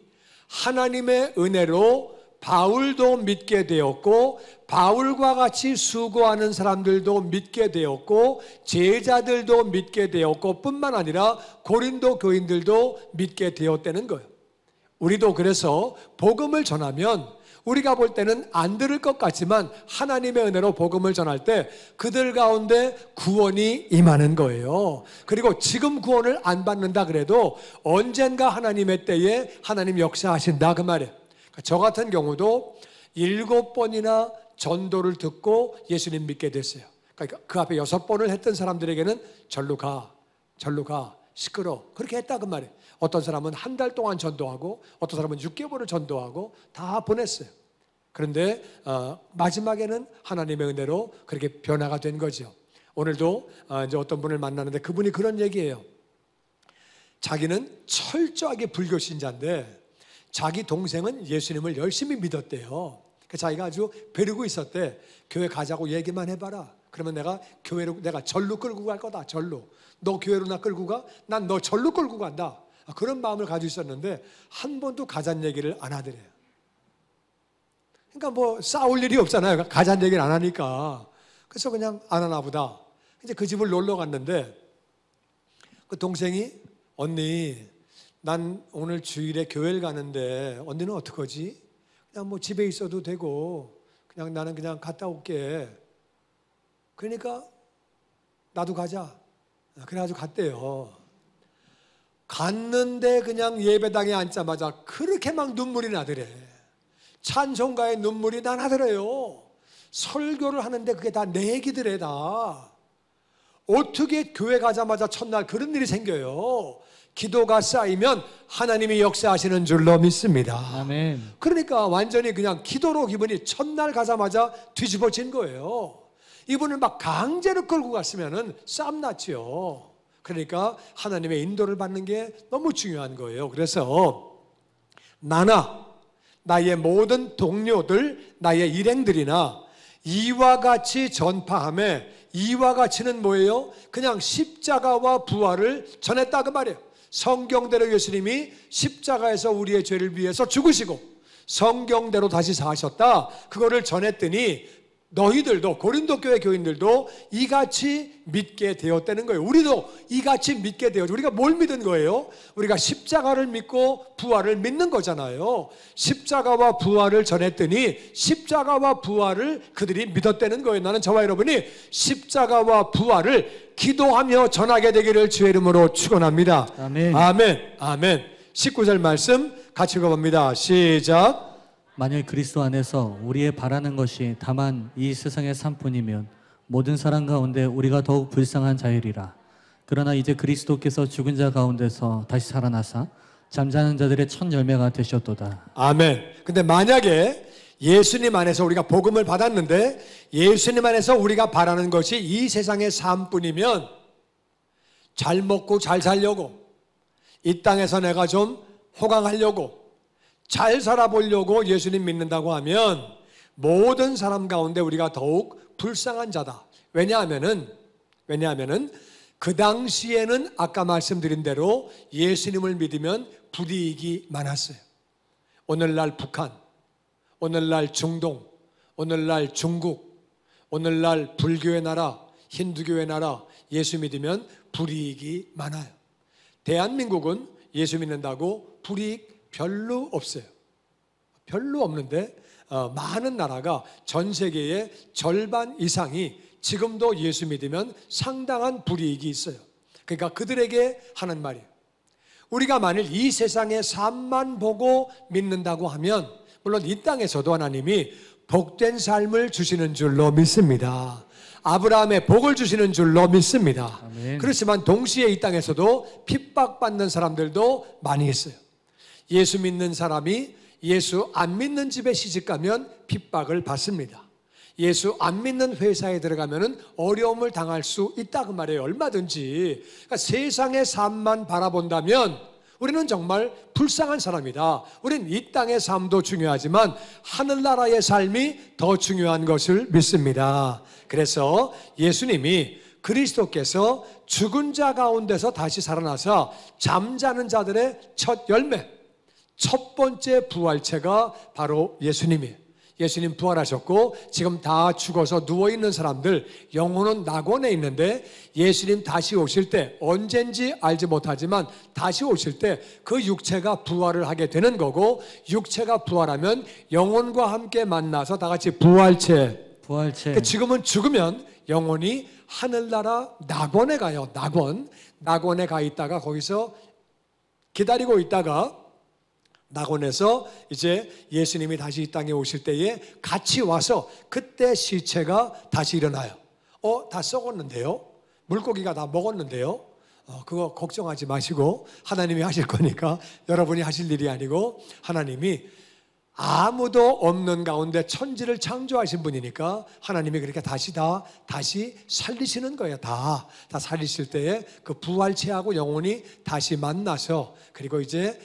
S2: 하나님의 은혜로 바울도 믿게 되었고, 바울과 같이 수고하는 사람들도 믿게 되었고, 제자들도 믿게 되었고, 뿐만 아니라 고린도 교인들도 믿게 되었다는 거예요. 우리도 그래서 복음을 전하면 우리가 볼 때는 안 들을 것 같지만 하나님의 은혜로 복음을 전할 때 그들 가운데 구원이 임하는 거예요. 그리고 지금 구원을 안 받는다 그래도 언젠가 하나님의 때에 하나님 역사하신다 그 말이에요. 저 같은 경우도 7번이나 전도를 듣고 예수님 믿게 됐어요. 그러니까 그 앞에 6번을 했던 사람들에게는 절로 가 시끄러 그렇게 했다 그 말이에요. 어떤 사람은 한 달 동안 전도하고 어떤 사람은 6개월을 전도하고 다 보냈어요. 그런데 마지막에는 하나님의 은혜로 그렇게 변화가 된 거죠. 오늘도 이제 어떤 분을 만나는데 그분이 그런 얘기예요. 자기는 철저하게 불교 신자인데 자기 동생은 예수님을 열심히 믿었대요. 자기가 아주 벼르고 있었대. 교회 가자고 얘기만 해봐라. 그러면 내가 절로 끌고 갈 거다. 절로. 너 교회로 나 끌고 가? 난 너 절로 끌고 간다. 그런 마음을 가지고 있었는데 한 번도 가자는 얘기를 안 하더래요. 그러니까 뭐 싸울 일이 없잖아요. 가자는 얘기를 안 하니까. 그래서 그냥 안 하나 보다. 이제 그 집을 놀러 갔는데 그 동생이 언니 난 오늘 주일에 교회를 가는데 언니는 어떡하지? 그냥 뭐 집에 있어도 되고 그냥 나는 그냥 갔다 올게. 그러니까 나도 가자. 그래가지고 갔대요. 갔는데 그냥 예배당에 앉자마자 그렇게 막 눈물이 나더래. 찬송가에 눈물이 나더래요. 설교를 하는데 그게 다 내 얘기들에 다. 어떻게 교회 가자마자 첫날 그런 일이 생겨요. 기도가 쌓이면 하나님이 역사하시는 줄로 믿습니다.
S1: 아멘.
S2: 그러니까 완전히 그냥 기도로 기분이 첫날 가자마자 뒤집어진 거예요. 이분을 막 강제로 끌고 갔으면 싸움 났죠. 그러니까 하나님의 인도를 받는 게 너무 중요한 거예요. 그래서 나나 나의 모든 동료들, 나의 일행들이나 이와 같이 전파하며, 이와 같이는 뭐예요? 그냥 십자가와 부활을 전했다 그 말이에요. 성경대로 예수님이 십자가에서 우리의 죄를 위해서 죽으시고 성경대로 다시 사셨다. 그거를 전했더니 너희들도, 고린도 교회 교인들도 이같이 믿게 되었다는 거예요. 우리도 이같이 믿게 되었죠. 우리가 뭘 믿은 거예요? 우리가 십자가를 믿고 부활을 믿는 거잖아요. 십자가와 부활을 전했더니 십자가와 부활을 그들이 믿었다는 거예요. 나는 저와 여러분이 십자가와 부활을 기도하며 전하게 되기를 주의 이름으로 축원합니다.
S1: 아멘.
S2: 아멘. 아멘. 19절 말씀 같이 읽어봅니다. 시작.
S1: 만일 그리스도 안에서 우리의 바라는 것이 다만 이 세상의 삶뿐이면 모든 사람 가운데 우리가 더욱 불쌍한 자유리라. 그러나 이제 그리스도께서 죽은 자 가운데서 다시 살아나사 잠자는 자들의 첫 열매가 되셨도다.
S2: 아멘. 근데 만약에 예수님 안에서 우리가 복음을 받았는데 예수님 안에서 우리가 바라는 것이 이 세상의 삶뿐이면 잘 먹고 잘 살려고, 이 땅에서 내가 좀 호강하려고, 잘 살아보려고 예수님 믿는다고 하면 모든 사람 가운데 우리가 더욱 불쌍한 자다. 왜냐하면은 그 당시에는 아까 말씀드린 대로 예수님을 믿으면 불이익이 많았어요. 오늘날 북한, 오늘날 중동, 오늘날 중국, 오늘날 불교의 나라, 힌두교의 나라 예수 믿으면 불이익이 많아요. 대한민국은 예수 믿는다고 불이익 별로 없어요. 별로 없는데 많은 나라가 전 세계의 절반 이상이 지금도 예수 믿으면 상당한 불이익이 있어요. 그러니까 그들에게 하는 말이에요. 우리가 만일 이 세상의 삶만 보고 믿는다고 하면 물론 이 땅에서도 하나님이 복된 삶을 주시는 줄로 믿습니다. 아브라함의 복을 주시는 줄로 믿습니다.
S1: 아멘.
S2: 그렇지만 동시에 이 땅에서도 핍박받는 사람들도 많이 있어요. 예수 믿는 사람이 예수 안 믿는 집에 시집가면 핍박을 받습니다. 예수 안 믿는 회사에 들어가면 어려움을 당할 수 있다 그 말이에요. 얼마든지. 그러니까 세상의 삶만 바라본다면 우리는 정말 불쌍한 사람이다. 우리는 이 땅의 삶도 중요하지만 하늘나라의 삶이 더 중요한 것을 믿습니다. 그래서 예수님이 그리스도께서 죽은 자 가운데서 다시 살아나서 잠자는 자들의 첫 열매, 첫 번째 부활체가 바로 예수님이에요. 예수님 부활하셨고 지금 다 죽어서 누워있는 사람들 영혼은 낙원에 있는데 예수님 다시 오실 때 언젠지 알지 못하지만 다시 오실 때 그 육체가 부활을 하게 되는 거고 육체가 부활하면 영혼과 함께 만나서 다 같이 부활체. 지금은 죽으면 영혼이 하늘나라 낙원에 가요. 낙원에 가 있다가 거기서 기다리고 있다가 낙원에서 이제 예수님이 다시 이 땅에 오실 때에 같이 와서 그때 시체가 다시 일어나요. 다 썩었는데요? 물고기가 다 먹었는데요? 그거 걱정하지 마시고 하나님이 하실 거니까 여러분이 하실 일이 아니고 하나님이 아무도 없는 가운데 천지를 창조하신 분이니까 하나님이 그렇게 다시 살리시는 거예요. 다 살리실 때에 그 부활체하고 영혼이 다시 만나서 그리고 이제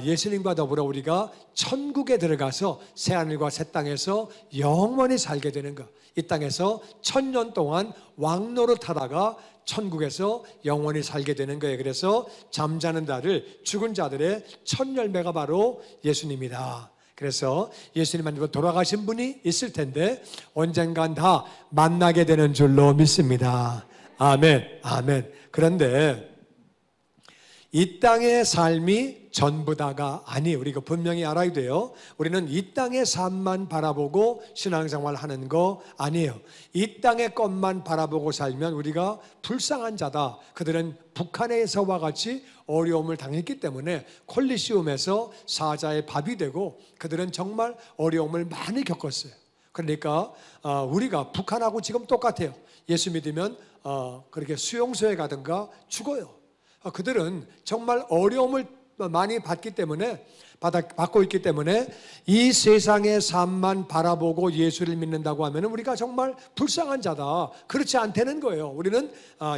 S2: 예수님과 더불어 우리가 천국에 들어가서 새하늘과 새 땅에서 영원히 살게 되는 것. 이 땅에서 1000년 동안 왕노릇하다가 천국에서 영원히 살게 되는 거예요. 그래서 잠자는 자들, 죽은 자들의 첫 열매가 바로 예수님이다. 그래서 예수님 만나고 돌아가신 분이 있을 텐데 언젠간 다 만나게 되는 줄로 믿습니다. 아멘, 아멘. 그런데 이 땅의 삶이 전부다가 아니에요. 우리가 분명히 알아야 돼요. 우리는 이 땅의 삶만 바라보고 신앙생활 하는 거 아니에요. 이 땅의 것만 바라보고 살면 우리가 불쌍한 자다. 그들은 북한에서와 같이 어려움을 당했기 때문에 콜리시움에서 사자의 밥이 되고 그들은 정말 어려움을 많이 겪었어요. 그러니까 우리가 북한하고 지금 똑같아요. 예수 믿으면 그렇게 수용소에 가든가 죽어요. 그들은 정말 어려움을 많이 받기 때문에 받고 있기 때문에 이 세상의 삶만 바라보고 예수를 믿는다고 하면 우리가 정말 불쌍한 자다. 그렇지 않다는 거예요. 우리는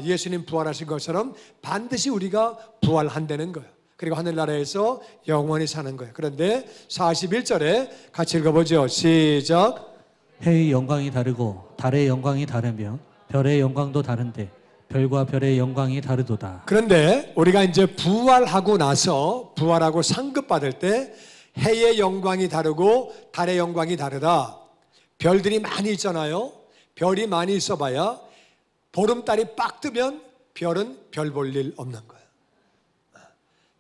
S2: 예수님 부활하신 것처럼 반드시 우리가 부활한다는 거예요. 그리고 하늘나라에서 영원히 사는 거예요. 그런데 41절에 같이 읽어보죠. 시작.
S1: 해의 영광이 다르고 달의 영광이 다르며 별의 영광도 다른데 별과 별의 영광이 다르도다.
S2: 그런데 우리가 이제 부활하고 나서 부활하고 상급받을 때 해의 영광이 다르고 달의 영광이 다르다. 별들이 많이 있잖아요. 별이 많이 있어봐야 보름달이 빡 뜨면 별은 별 볼 일 없는 거예요.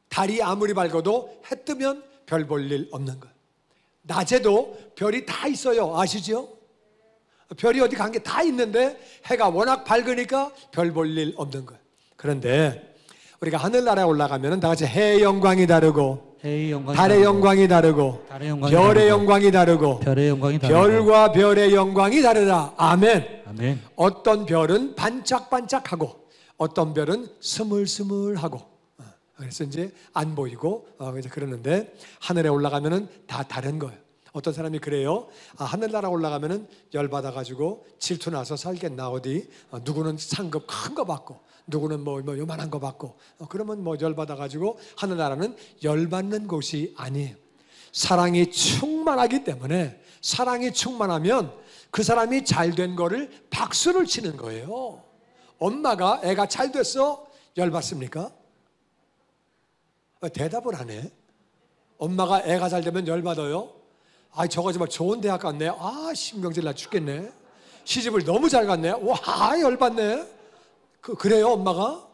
S2: 달이 아무리 밝아도 해 뜨면 별 볼 일 없는 거예요. 낮에도 별이 다 있어요. 아시죠? 별이 어디 간 게 다 있는데 해가 워낙 밝으니까 별 볼 일 없는 거예요. 그런데 우리가 하늘나라에 올라가면 다 같이 해의 영광이 다르고
S1: 해의 영광이
S2: 달의
S1: 다르고,
S2: 영광이 다르고
S1: 달의 영광이
S2: 별의
S1: 다르고,
S2: 영광이 다르고
S1: 별의 영광이 다르고,
S2: 별과 별의 영광이 다르다. 아멘.
S1: 아멘.
S2: 어떤 별은 반짝반짝하고 어떤 별은 스물스물하고 그래서 이제 안 보이고 이제 그러는데 하늘에 올라가면은 다 다른 거예요. 어떤 사람이 그래요. 하늘나라 올라가면은 열받아가지고 질투나서 살겠나 어디 누구는 상급 큰 거 받고 누구는 뭐 요만한 거 받고 그러면 뭐 열받아가지고 하늘나라는 열받는 곳이 아니에요. 사랑이 충만하기 때문에 사랑이 충만하면 그 사람이 잘된 거를 박수를 치는 거예요. 엄마가 애가 잘 됐어? 열받습니까? 대답을 안 해. 엄마가 애가 잘 되면 열받아요? 저거 정말 좋은 대학 갔네. 신경질 나 죽겠네. 시집을 너무 잘 갔네. 와, 열받네. 그래요, 엄마가?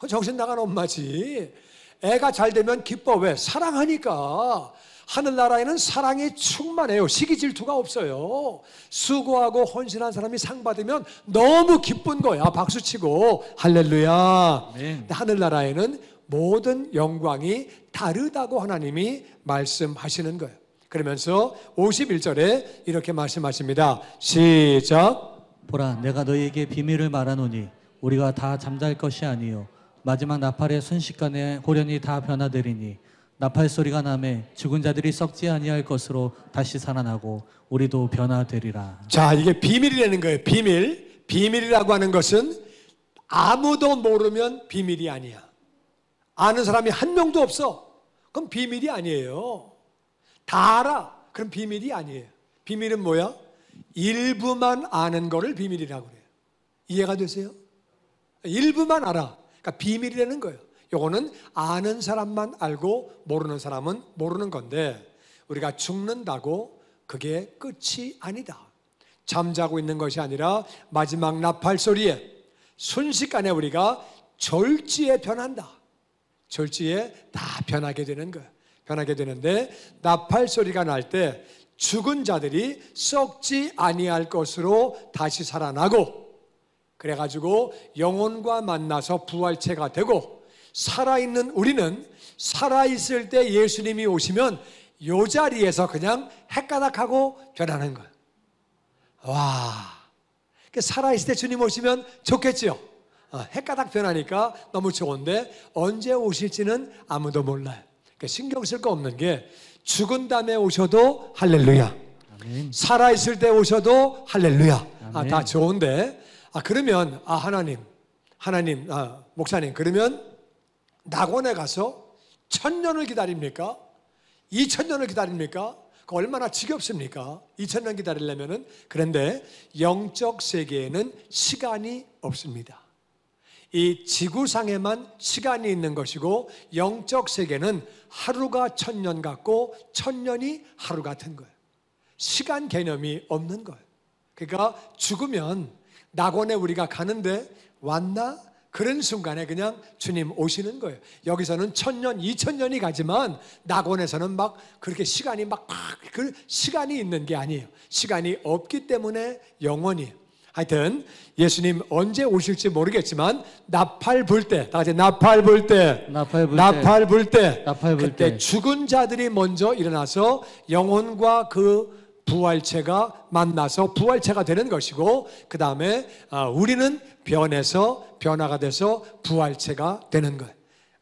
S2: 정신 나간 엄마지. 애가 잘 되면 기뻐. 왜? 사랑하니까. 하늘나라에는 사랑이 충만해요. 시기 질투가 없어요. 수고하고 헌신한 사람이 상 받으면 너무 기쁜 거야. 박수치고 할렐루야.
S1: 네.
S2: 하늘나라에는 모든 영광이 다르다고 하나님이 말씀하시는 거예요. 그러면서 51절에 이렇게 말씀하십니다. 시작.
S1: 보라, 내가 너희에게 비밀을 말하노니 우리가 다 잠잘 것이 아니요 마지막 나팔의 순식간에 호련히 다 변화되리니 나팔 소리가 나매 죽은 자들이 썩지 아니할 것으로 다시 살아나고 우리도 변화되리라.
S2: 자, 이게 비밀이라는 거예요. 비밀. 비밀이라고 하는 것은 아무도 모르면 비밀이 아니야. 아는 사람이 한 명도 없어. 그럼 비밀이 아니에요. 다 알아. 그럼 비밀이 아니에요. 비밀은 뭐야? 일부만 아는 거를 비밀이라고 그래요. 이해가 되세요? 일부만 알아. 그러니까 비밀이라는 거예요. 요거는 아는 사람만 알고 모르는 사람은 모르는 건데 우리가 죽는다고 그게 끝이 아니다. 잠자고 있는 것이 아니라 마지막 나팔 소리에 순식간에 우리가 졸지에 변한다. 졸지에 다 변하게 되는 거예요. 변하게 되는데 나팔 소리가 날 때 죽은 자들이 썩지 아니할 것으로 다시 살아나고 그래가지고 영혼과 만나서 부활체가 되고 살아있는 우리는 살아있을 때 예수님이 오시면 이 자리에서 그냥 헷가닥하고 변하는 거예요. 와, 살아있을 때 주님 오시면 좋겠지요. 헷가닥 변하니까 너무 좋은데 언제 오실지는 아무도 몰라요. 그러니까 신경 쓸 거 없는 게 죽은 다음에 오셔도 할렐루야.
S1: 아멘.
S2: 살아있을 때 오셔도 할렐루야.
S1: 아멘.
S2: 다 좋은데 그러면 하나님 목사님 그러면 낙원에 가서 1000년을 기다립니까? 2000년을 기다립니까? 얼마나 지겹습니까? 2000년 기다리려면은. 그런데 영적 세계에는 시간이 없습니다. 이 지구상에만 시간이 있는 것이고 영적 세계는 하루가 1000년 같고 1000년이 하루 같은 거예요. 시간 개념이 없는 거예요. 그러니까 죽으면 낙원에 우리가 가는데 왔나? 그런 순간에 그냥 주님 오시는 거예요. 여기서는 1000년, 2000년이 가지만 낙원에서는 막 그렇게 시간이 그 시간이 있는 게 아니에요. 시간이 없기 때문에 영원히. 하여튼 예수님 언제 오실지 모르겠지만 나팔 불 때, 다 같이 나팔 불 때, 나팔 불 때, 그때 죽은 자들이 먼저 일어나서 영혼과 그 부활체가 만나서 부활체가 되는 것이고 그 다음에 우리는 변화가 돼서 부활체가 되는 거예요.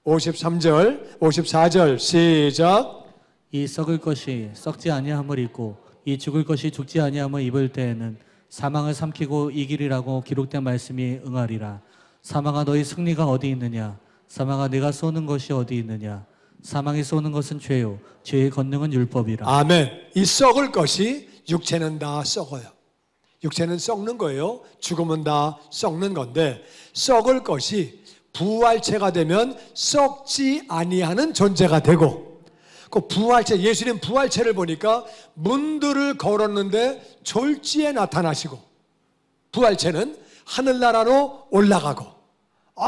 S2: 53절, 54절 시작.
S1: 이 썩을 것이 썩지 아니함을 입고 이 죽을 것이 죽지 아니함을 입을 때에는 사망을 삼키고 이기리라고 기록된 말씀이 응하리라. 사망아 너희 승리가 어디 있느냐? 사망아 네가 쏘는 것이 어디 있느냐? 사망이 쏘는 것은 죄요 죄의 권능은 율법이라.
S2: 아멘. 이 썩을 것이 육체는 다 썩어요. 육체는 썩는 거예요. 죽으면 다 썩는 건데 썩을 것이 부활체가 되면 썩지 아니하는 존재가 되고 그 부활체, 예수님 부활체를 보니까 문들을 걸었는데 졸지에 나타나시고, 부활체는 하늘나라로 올라가고,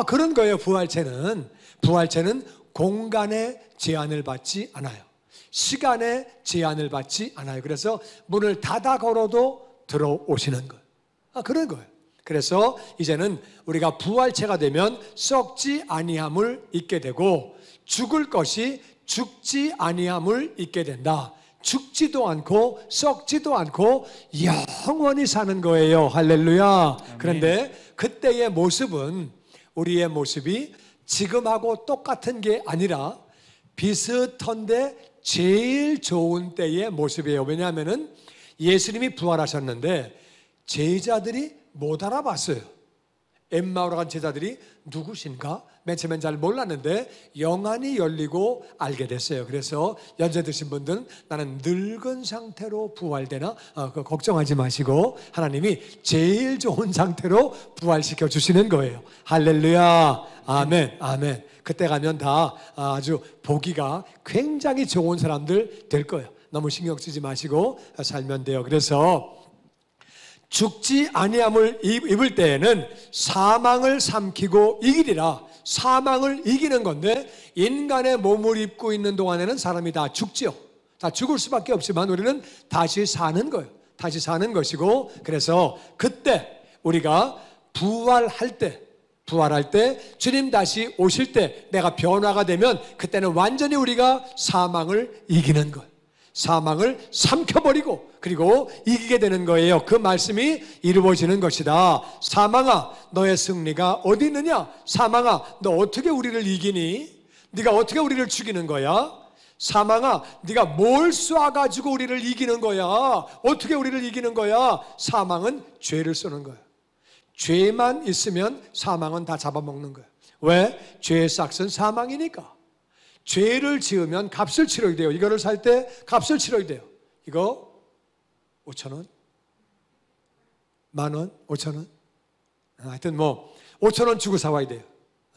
S2: 그런 거예요. 부활체는 공간의 제한을 받지 않아요. 시간의 제한을 받지 않아요. 그래서 문을 닫아 걸어도 들어오시는 거예요. 그런 거예요. 그래서 이제는 우리가 부활체가 되면 썩지 아니함을 잊게 되고, 죽을 것이 죽지 아니함을 잊게 된다. 죽지도 않고 썩지도 않고 영원히 사는 거예요. 할렐루야. 아멘. 그런데 그때의 모습은, 우리의 모습이 지금하고 똑같은 게 아니라 비슷한데 제일 좋은 때의 모습이에요. 왜냐하면 예수님이 부활하셨는데 제자들이 못 알아봤어요. 엠마오로 간 제자들이 누구신가? 맨 처음엔 잘 몰랐는데 영안이 열리고 알게 됐어요. 그래서 연세 드신 분들은 나는 늙은 상태로 부활되나? 걱정하지 마시고 하나님이 제일 좋은 상태로 부활시켜 주시는 거예요. 할렐루야. 아멘. 아멘. 그때 가면 다 아주 보기가 굉장히 좋은 사람들 될 거예요. 너무 신경 쓰지 마시고 살면 돼요. 그래서 죽지 아니함을 입을 때에는 사망을 삼키고 이기리라. 사망을 이기는 건데, 인간의 몸을 입고 있는 동안에는 사람이 다 죽지요. 다 죽을 수밖에 없지만 우리는 다시 사는 거예요. 다시 사는 것이고, 그래서 그때 우리가 부활할 때 주님 다시 오실 때 내가 변화가 되면 그때는 완전히 우리가 사망을 이기는 거예요. 사망을 삼켜버리고 그리고 이기게 되는 거예요. 그 말씀이 이루어지는 것이다. 사망아, 너의 승리가 어디 있느냐? 사망아, 너 어떻게 우리를 이기니? 네가 어떻게 우리를 죽이는 거야? 사망아, 네가 뭘 쏴가지고 우리를 이기는 거야? 어떻게 우리를 이기는 거야? 사망은 죄를 쏘는 거야. 죄만 있으면 사망은 다 잡아먹는 거야. 왜? 죄의 싹은 사망이니까. 죄를 지으면 값을 치러야 돼요. 이거를 살 때 값을 치러야 돼요. 이거 5,000원? 만원? 5,000원? 하여튼 5,000원 주고 사와야 돼요.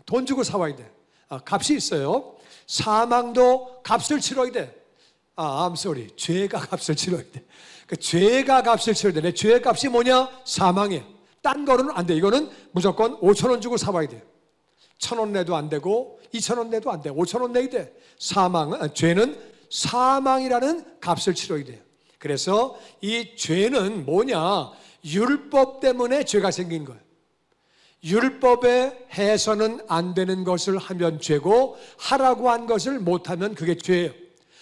S2: 돈 주고 사와야 돼요. 값이 있어요. 사망도 값을 치러야 돼. I'm sorry. 죄가 값을 치러야 돼. 그 죄가 값을 치러야 돼. 내 죄의 값이 뭐냐? 사망이에요. 딴 거는 안 돼. 이거는 무조건 5,000원 주고 사와야 돼요. 1,000원 내도 안 되고 2,000원 내도 안 돼. 5,000원 내야 돼. 죄는 사망이라는 값을 치러야 돼요. 그래서 이 죄는 뭐냐? 율법 때문에 죄가 생긴 거예요. 율법에 해서는 안 되는 것을 하면 죄고, 하라고 한 것을 못하면 그게 죄예요.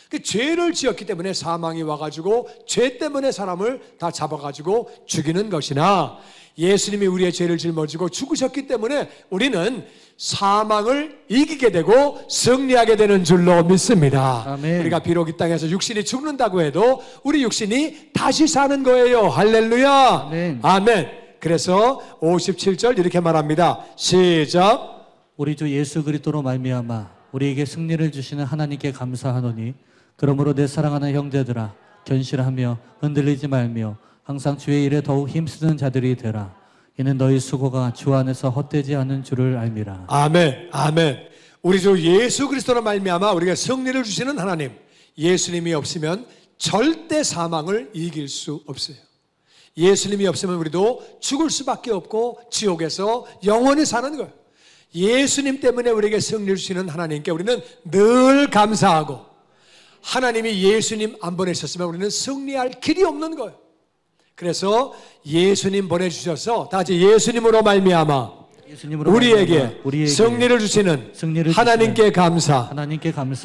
S2: 그 죄를 지었기 때문에 사망이 와가지고 죄 때문에 사람을 다 잡아가지고 죽이는 것이나, 예수님이 우리의 죄를 짊어지고 죽으셨기 때문에 우리는 사망을 이기게 되고 승리하게 되는 줄로 믿습니다. 아멘. 우리가 비록 이 땅에서 육신이 죽는다고 해도 우리 육신이 다시 사는 거예요. 할렐루야. 아멘. 아멘. 그래서 57절 이렇게 말합니다. 시작.
S1: 우리 주 예수 그리스도로 말미암아 우리에게 승리를 주시는 하나님께 감사하노니, 그러므로 내 사랑하는 형제들아, 견실하며 흔들리지 말며 항상 주의 일에 더욱 힘쓰는 자들이 되라. 이는 너희 수고가 주 안에서 헛되지 않은 줄을 알미라.
S2: 아멘. 아멘. 우리 주 예수 그리스도로 말미암아 우리가 승리를 주시는 하나님, 예수님이 없으면 절대 사망을 이길 수 없어요. 예수님이 없으면 우리도 죽을 수밖에 없고 지옥에서 영원히 사는 거예요. 예수님 때문에 우리에게 승리를 주시는 하나님께 우리는 늘 감사하고, 하나님이 예수님 안 보내셨으면 우리는 승리할 길이 없는 거예요. 그래서 예수님 보내주셔서 다 같이 예수님으로 말미암아 우리에게 승리를 주시는 하나님께 감사,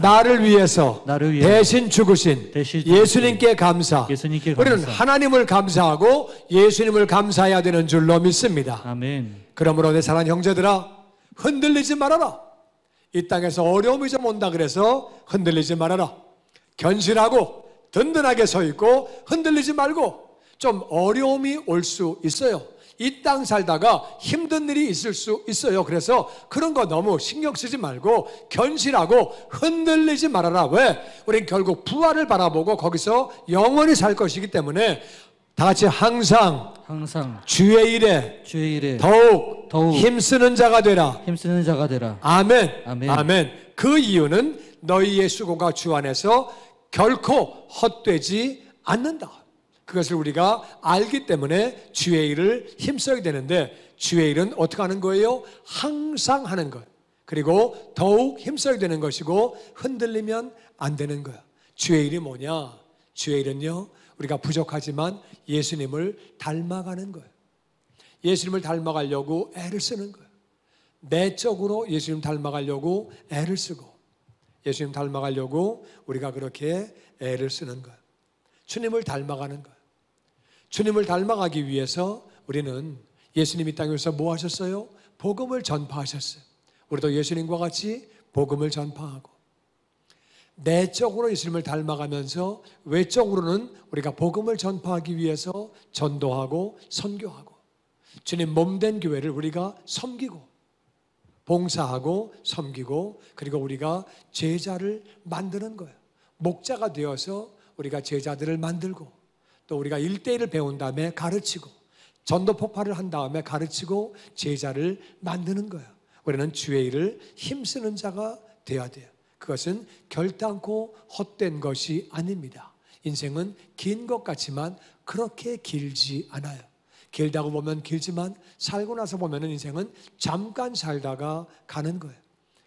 S2: 나를 위해서 대신 죽으신 예수님께 감사. 우리는 하나님을 감사하고 예수님을 감사해야 되는 줄로 믿습니다. 아멘. 그러므로 내 사랑하는 형제들아, 흔들리지 말아라. 이 땅에서 어려움이 좀 온다 그래서 흔들리지 말아라. 견실하고 든든하게 서 있고 흔들리지 말고. 좀 어려움이 올 수 있어요. 이 땅 살다가 힘든 일이 있을 수 있어요. 그래서 그런 거 너무 신경 쓰지 말고 견실하고 흔들리지 말아라. 왜? 우린 결국 부활을 바라보고 거기서 영원히 살 것이기 때문에 다 같이 항상 주의 일에 더욱 힘쓰는 자가 되라.
S1: 힘쓰는 자가 되라.
S2: 아멘. 아멘. 아멘. 그 이유는 너희의 수고가 주 안에서 결코 헛되지 않는다. 그것을 우리가 알기 때문에 주의 일을 힘써야 되는데, 주의 일은 어떻게 하는 거예요? 항상 하는 것. 그리고 더욱 힘써야 되는 것이고, 흔들리면 안 되는 거야. 주의 일이 뭐냐? 주의 일은요, 우리가 부족하지만 예수님을 닮아가는 거예요. 예수님을 닮아가려고 애를 쓰는 거예요. 내적으로 예수님 닮아가려고 애를 쓰고, 예수님 닮아가려고 우리가 그렇게 애를 쓰는 거예요. 주님을 닮아가는 거예요. 주님을 닮아가기 위해서 우리는, 예수님이 땅에서 뭐 하셨어요? 복음을 전파하셨어요. 우리도 예수님과 같이 복음을 전파하고, 내적으로 예수님을 닮아가면서 외적으로는 우리가 복음을 전파하기 위해서 전도하고 선교하고, 주님 몸된 교회를 우리가 섬기고 봉사하고 섬기고, 그리고 우리가 제자를 만드는 거예요. 목자가 되어서 우리가 제자들을 만들고, 또 우리가 1대1을 배운 다음에 가르치고, 전도 폭발을 한 다음에 가르치고 제자를 만드는 거예요. 우리는 주의 일을 힘쓰는 자가 되어야 돼요. 그것은 결단코 헛된 것이 아닙니다. 인생은 긴 것 같지만 그렇게 길지 않아요. 길다고 보면 길지만 살고 나서 보면 인생은 잠깐 살다가 가는 거예요.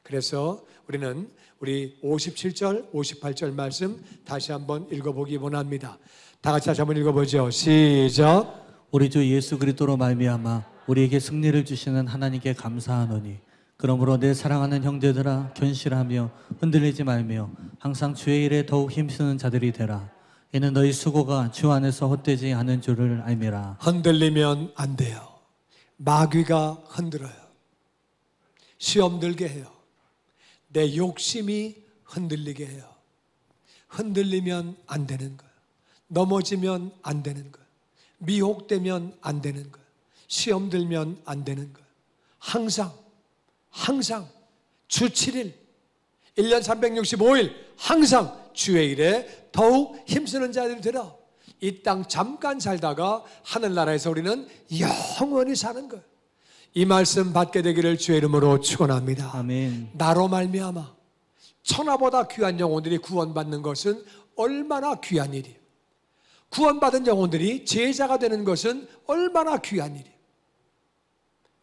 S2: 그래서 우리는 우리 57절, 58절 말씀 다시 한번 읽어보기 원합니다. 다 같이 다시 한번 읽어보죠. 시작.
S1: 우리 주 예수 그리스도로 말미암아 우리에게 승리를 주시는 하나님께 감사하노니, 그러므로 내 사랑하는 형제들아, 견실하며 흔들리지 말며 항상 주의 일에 더욱 힘쓰는 자들이 되라. 이는 너희 수고가 주 안에서 헛되지 않은 줄을 알미라.
S2: 흔들리면 안 돼요. 마귀가 흔들어요. 시험 들게 해요. 내 욕심이 흔들리게 해요. 흔들리면 안 되는 거예요. 넘어지면 안 되는 거예요. 미혹되면 안 되는 거예요. 시험 들면 안 되는 거예요. 항상 주 7일 1년 365일 항상 주의 일에 더욱 힘쓰는 자들이 되라. 이 땅 잠깐 살다가 하늘나라에서 우리는 영원히 사는 거예요. 이 말씀 받게 되기를 주의 이름으로 축원합니다.
S1: 아멘.
S2: 나로 말미암아 천하보다 귀한 영혼들이 구원받는 것은 얼마나 귀한 일이에요. 구원받은 영혼들이 제자가 되는 것은 얼마나 귀한 일이에요.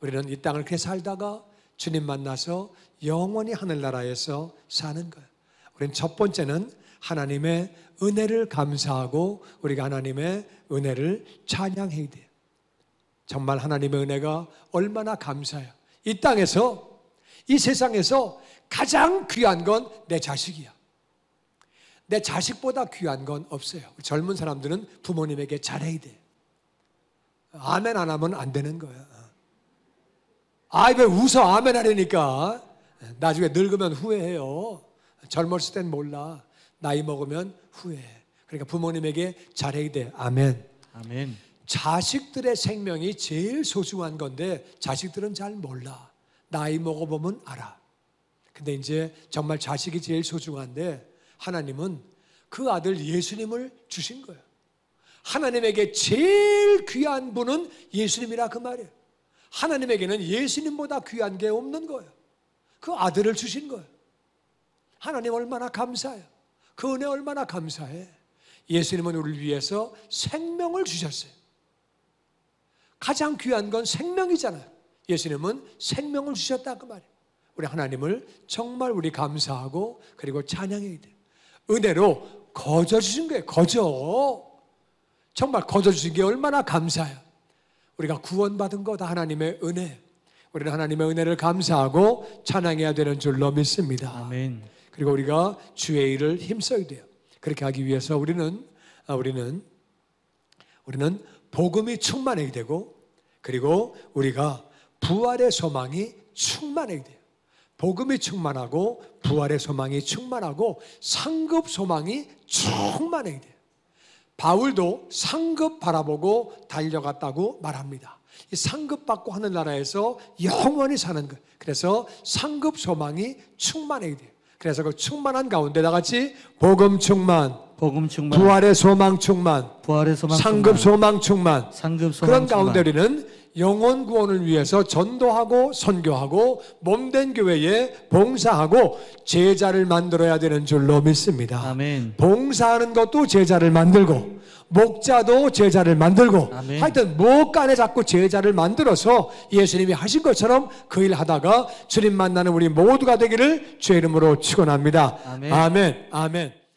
S2: 우리는 이 땅을 그렇게 살다가 주님 만나서 영원히 하늘나라에서 사는 거예요. 우리는 첫 번째는 하나님의 은혜를 감사하고 우리가 하나님의 은혜를 찬양해야 돼요. 정말 하나님의 은혜가 얼마나 감사해요. 이 땅에서, 이 세상에서 가장 귀한 건 내 자식이야. 내 자식보다 귀한 건 없어요. 젊은 사람들은 부모님에게 잘해야 돼. 아멘 안 하면 안 되는 거야. 왜 웃어? 아멘 하려니까. 나중에 늙으면 후회해요. 젊었을 땐 몰라. 나이 먹으면 후회해. 그러니까 부모님에게 잘해야 돼. 아멘.
S1: 아멘.
S2: 자식들의 생명이 제일 소중한 건데 자식들은 잘 몰라. 나이 먹어보면 알아. 근데 이제 정말 자식이 제일 소중한데, 하나님은 그 아들 예수님을 주신 거예요. 하나님에게 제일 귀한 분은 예수님이라 그 말이에요. 하나님에게는 예수님보다 귀한 게 없는 거예요. 그 아들을 주신 거예요. 하나님 얼마나 감사해요. 그 은혜 얼마나 감사해. 예수님은 우리를 위해서 생명을 주셨어요. 가장 귀한 건 생명이잖아요. 예수님은 생명을 주셨다 그 말이에요. 우리 하나님을 정말 우리 감사하고 그리고 찬양해야 돼요. 은혜로 거저 주신 거예요. 거저. 정말 거저 주신 게 얼마나 감사해요. 우리가 구원받은 거 다 하나님의 은혜. 우리는 하나님의 은혜를 감사하고 찬양해야 되는 줄로 믿습니다.
S1: 아멘.
S2: 그리고 우리가 주의 일을 힘써야 돼요. 그렇게 하기 위해서 우리는 복음이 충만해야 되고, 그리고 우리가 부활의 소망이 충만해야 돼요. 복음이 충만하고 부활의 소망이 충만하고 상급 소망이 충만해야 돼요. 바울도 상급 바라보고 달려갔다고 말합니다. 이 상급 받고 하늘나라에서 영원히 사는 것. 그래서 상급 소망이 충만해야 돼요. 그래서 그 충만한 가운데 다 같이 복음 충만, 부활의 소망 충만,
S1: 부활의 소망
S2: 상급 소망 충만,
S1: 상급 소망
S2: 그런 가운데 우리는 영혼 구원을 위해서 전도하고 선교하고 몸된 교회에 봉사하고 제자를 만들어야 되는 줄로 믿습니다.
S1: 아멘.
S2: 봉사하는 것도 제자를 만들고 목자도 제자를 만들고
S1: 아멘.
S2: 하여튼 무엇간에 자꾸 제자를 만들어서 예수님이 하신 것처럼 그 일 하다가 주님 만나는 우리 모두가 되기를 주의 이름으로 축원합니다.
S1: 아멘.
S2: 아멘. 아멘.